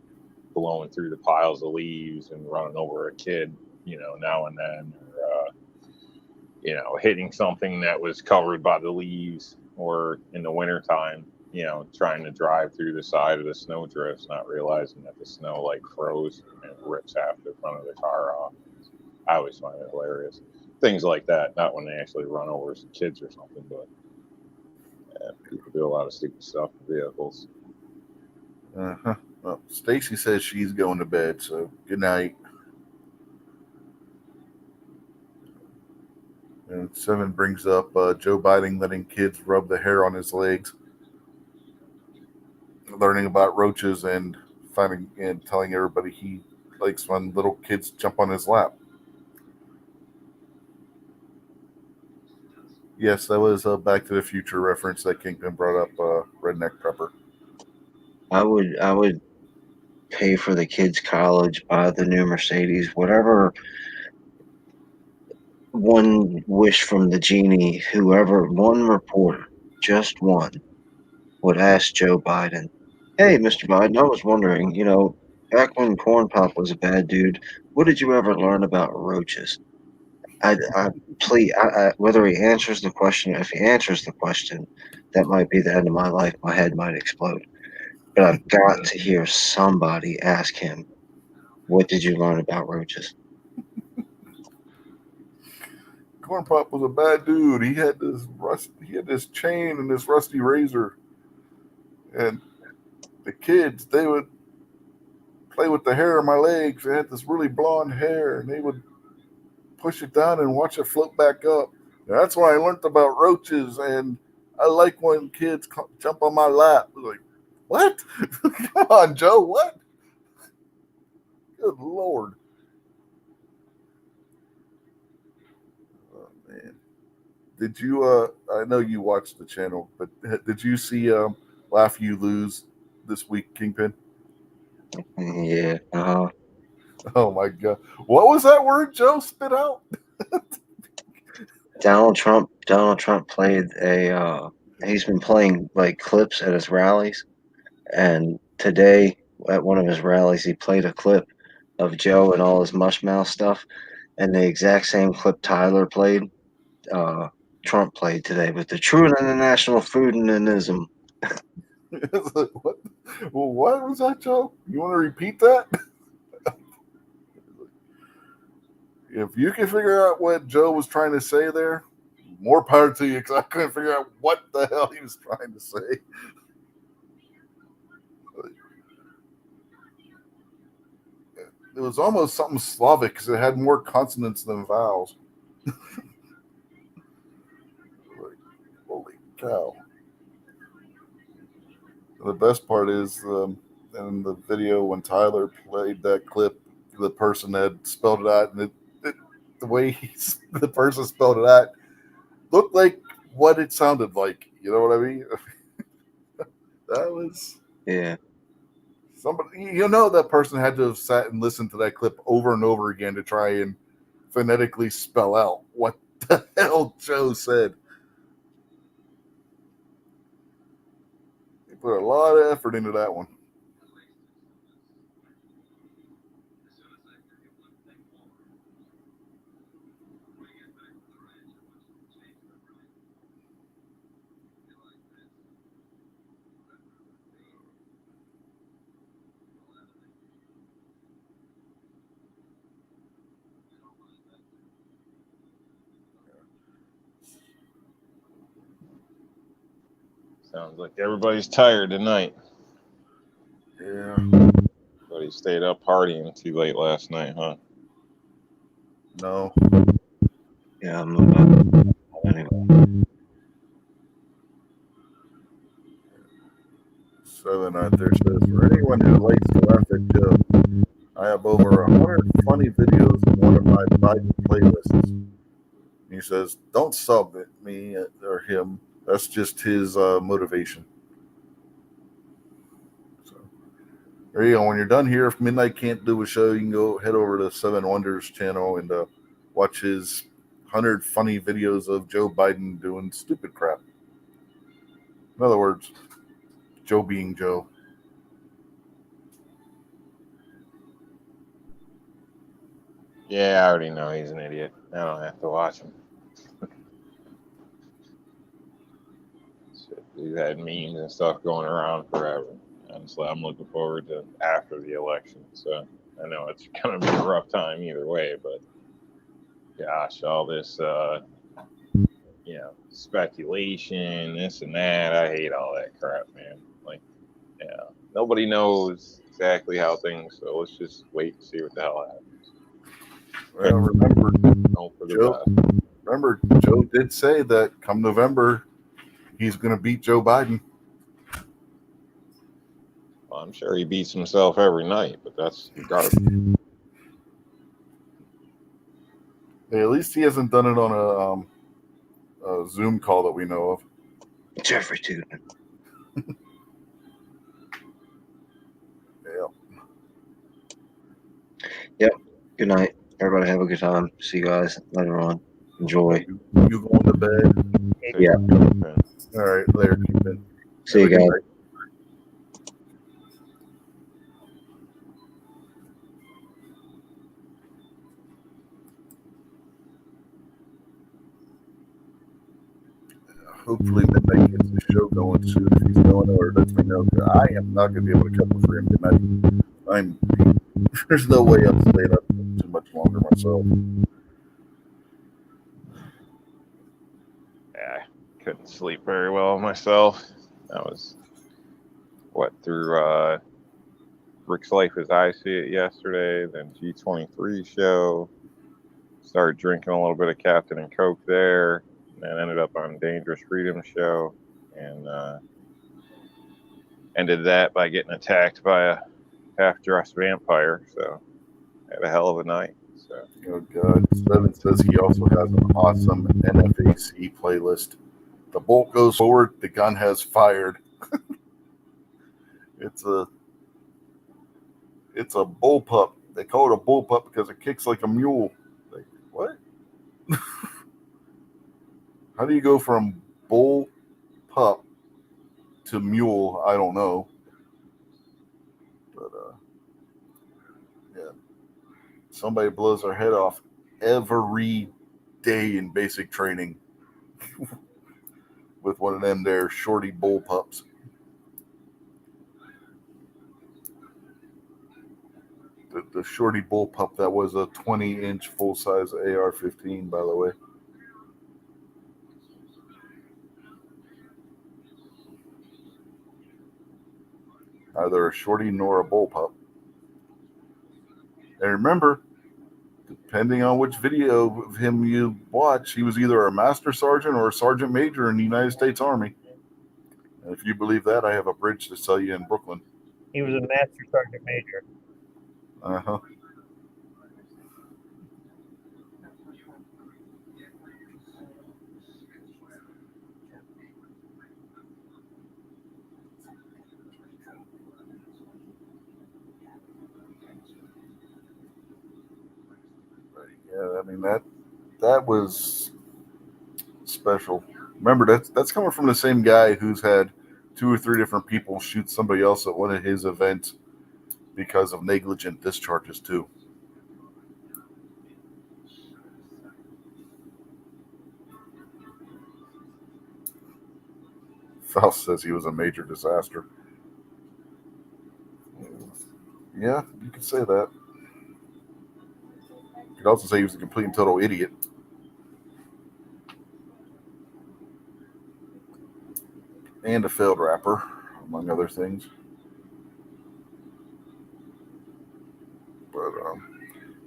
Speaker 2: blowing through the piles of leaves and running over a kid, now and then, or, hitting something that was covered by the leaves, or in the wintertime, trying to drive through the side of the snow drifts, not realizing that the snow like froze and it rips half the front of the car off. I always find it hilarious. Things like that, not when they actually run over some kids or something, but people do a lot of stupid stuff with vehicles.
Speaker 1: Uh-huh. Well, Stacy says she's going to bed, so good night. And 7 brings up Joe Biden letting kids rub the hair on his legs, learning about roaches, and finding and telling everybody he likes when little kids jump on his lap. Yes, that was a Back to the Future reference that Kingpin brought up. Redneck Prepper.
Speaker 3: I would pay for the kids' college, buy the new Mercedes, whatever. One wish from the genie, one reporter, just one, would ask Joe Biden, "Hey, Mr. Biden, I was wondering, back when Corn Pop was a bad dude, what did you ever learn about roaches?" Please, whether he answers the question, if he answers the question, that might be the end of my life. My head might explode. But I've got to hear somebody ask him, "What did you learn about roaches?"
Speaker 1: Corn Pop was a bad dude. He had this chain and this rusty razor, and the kids, they would play with the hair on my legs. They had this really blonde hair, and they would push it down and watch it float back up. And that's when I learned about roaches, and I like when kids jump on my lap. I was like, what? Come on, Joe, what? Good Lord. Oh, man. Did you, I know you watched the channel, but did you see Laugh You Lose this week, Kingpin?
Speaker 3: Yeah.
Speaker 1: Oh, my God. What was that word Joe spit out?
Speaker 3: Donald Trump played he's been playing like clips at his rallies, and today at one of his rallies he played a clip of Joe and all his mushmouth stuff, and the exact same clip Tyler played, Trump played today, with the true international foodanism.
Speaker 1: What? Well, what was that, Joe? You want to repeat that? If you can figure out what Joe was trying to say there, more power to you, because I couldn't figure out what the hell he was trying to say. It was almost something Slavic because it had more consonants than vowels. cow. The best part is in the video when Tyler played that clip, the person had spelled it out, and the way the person spelled it out looked like what it sounded like. You know what I mean? That was
Speaker 3: Yeah.
Speaker 1: somebody. You know, that person had to have sat and listened to that clip over and over again to try and phonetically spell out what the hell Joe said. He put a lot of effort into that one.
Speaker 2: Sounds like everybody's tired tonight.
Speaker 1: Yeah.
Speaker 2: Everybody stayed up partying too late last night, huh?
Speaker 1: No.
Speaker 3: Yeah, anyway.
Speaker 1: 7 out there says, for anyone who likes to laugh at Joe, I have over 100 funny videos in one of my Biden playlists. He says, don't sub at me or him. That's just his motivation. So there you go. When you're done here, if Midnight can't do a show, you can go head over to Seven Wonders channel and watch his 100 funny videos of Joe Biden doing stupid crap. In other words, Joe being Joe.
Speaker 2: Yeah, I already know he's an idiot. I don't have to watch him. We've had memes and stuff going around forever. Honestly, I'm looking forward to after the election. So I know it's going to be a rough time either way, but gosh, all this, speculation, this and that. I hate all that crap, man. Like, yeah, nobody knows exactly how things. So let's just wait and see what the hell happens.
Speaker 1: Well, remember,
Speaker 2: Hope for the
Speaker 1: Joe,
Speaker 2: best.
Speaker 1: remember, Joe did say that come November, he's going to beat Joe Biden.
Speaker 2: Well, I'm sure he beats himself every night, but that's garbage.
Speaker 1: Hey, at least he hasn't done it on a Zoom call that we know of.
Speaker 3: Jeffrey Tubin.
Speaker 1: Yeah.
Speaker 3: Good night. Everybody have a good time. See you guys later on. Enjoy.
Speaker 1: You going to bed?
Speaker 3: Yeah.
Speaker 1: All right, later. Keep it.
Speaker 3: See you
Speaker 1: Have a good
Speaker 3: guys.
Speaker 1: night. Hopefully Midnight gets the show going soon. If he's going, or lets me know. I am not going to be able to cover for him tonight. There's no way I'm staying up too much longer myself.
Speaker 2: Yeah, I couldn't sleep very well myself. I was through Rick's Life as I See It yesterday, then G23 show. Started drinking a little bit of Captain and Coke there, and then ended up on Dangerous Freedom show, and ended that by getting attacked by a half-dressed vampire. So had a hell of a night. So
Speaker 1: Oh God! Seven says he also has an awesome NFAC playlist. The bolt goes forward. The gun has fired. It's a bullpup. They call it a bullpup because it kicks like a mule. Like, what? How do you go from bull pup to mule? I don't know. But yeah, somebody blows their head off every day in basic training with one of them there shorty bull pups. The shorty bull pup that was a 20-inch full-size AR-15, by the way. Neither a shorty nor a bullpup. And remember, depending on which video of him you watch, he was either a master sergeant or a sergeant major in the United States Army. And if you believe that, I have a bridge to sell you in Brooklyn.
Speaker 6: He was a master sergeant major.
Speaker 1: Uh-huh. Yeah, I mean that was special. Remember, that's coming from the same guy who's had 2 or 3 different people shoot somebody else at one of his events because of negligent discharges too. Faust says he was a major disaster. Yeah, you could say that. You could also say he was a complete and total idiot. And a failed rapper, among other things. But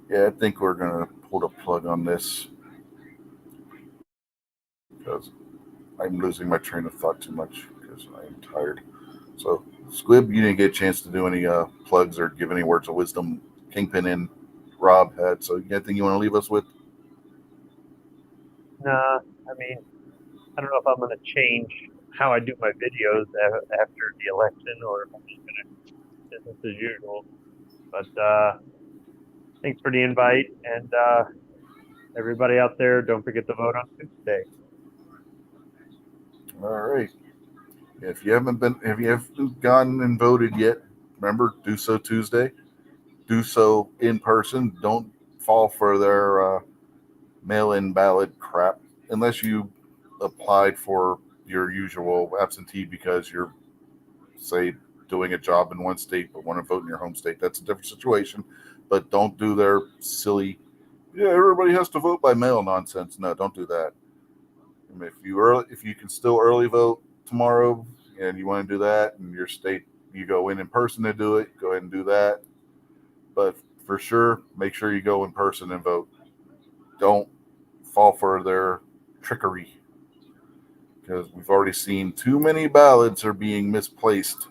Speaker 1: yeah, I think we're gonna pull the plug on this because I'm losing my train of thought too much because I am tired. So, Squib, you didn't get a chance to do any plugs or give any words of wisdom. Kingpin and Rob had. So, anything you want to leave us with?
Speaker 6: Nah, I mean, I don't know if I'm going to change how I do my videos after the election or if I'm just going to business as usual. But thanks for the invite, and everybody out there, don't forget to vote on Tuesday.
Speaker 1: All right. If you haven't gone and voted yet, remember, do so Tuesday. Do so in person. Don't fall for their mail-in ballot crap unless you applied for your usual absentee because you're, say, doing a job in one state but want to vote in your home state. That's a different situation. But don't do their silly, yeah, everybody has to vote by mail nonsense. No, don't do that. I mean, if you can still early vote tomorrow and you want to do that in your state, you go in person to do it, go ahead and do that. But for sure, make sure you go in person and vote. Don't fall for their trickery because we've already seen too many ballots are being misplaced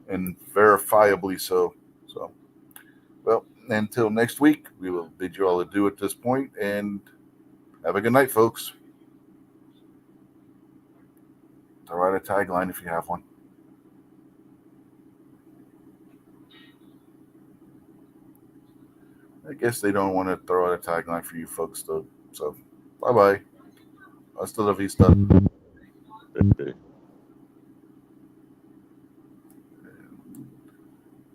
Speaker 1: and verifiably so. So, well, until next week, we will bid you all adieu at this point and have a good night, folks. Throw out a tagline if you have one. I guess they don't want to throw out a tagline for you folks, though. So, bye-bye. Hasta la vista.
Speaker 2: Okay.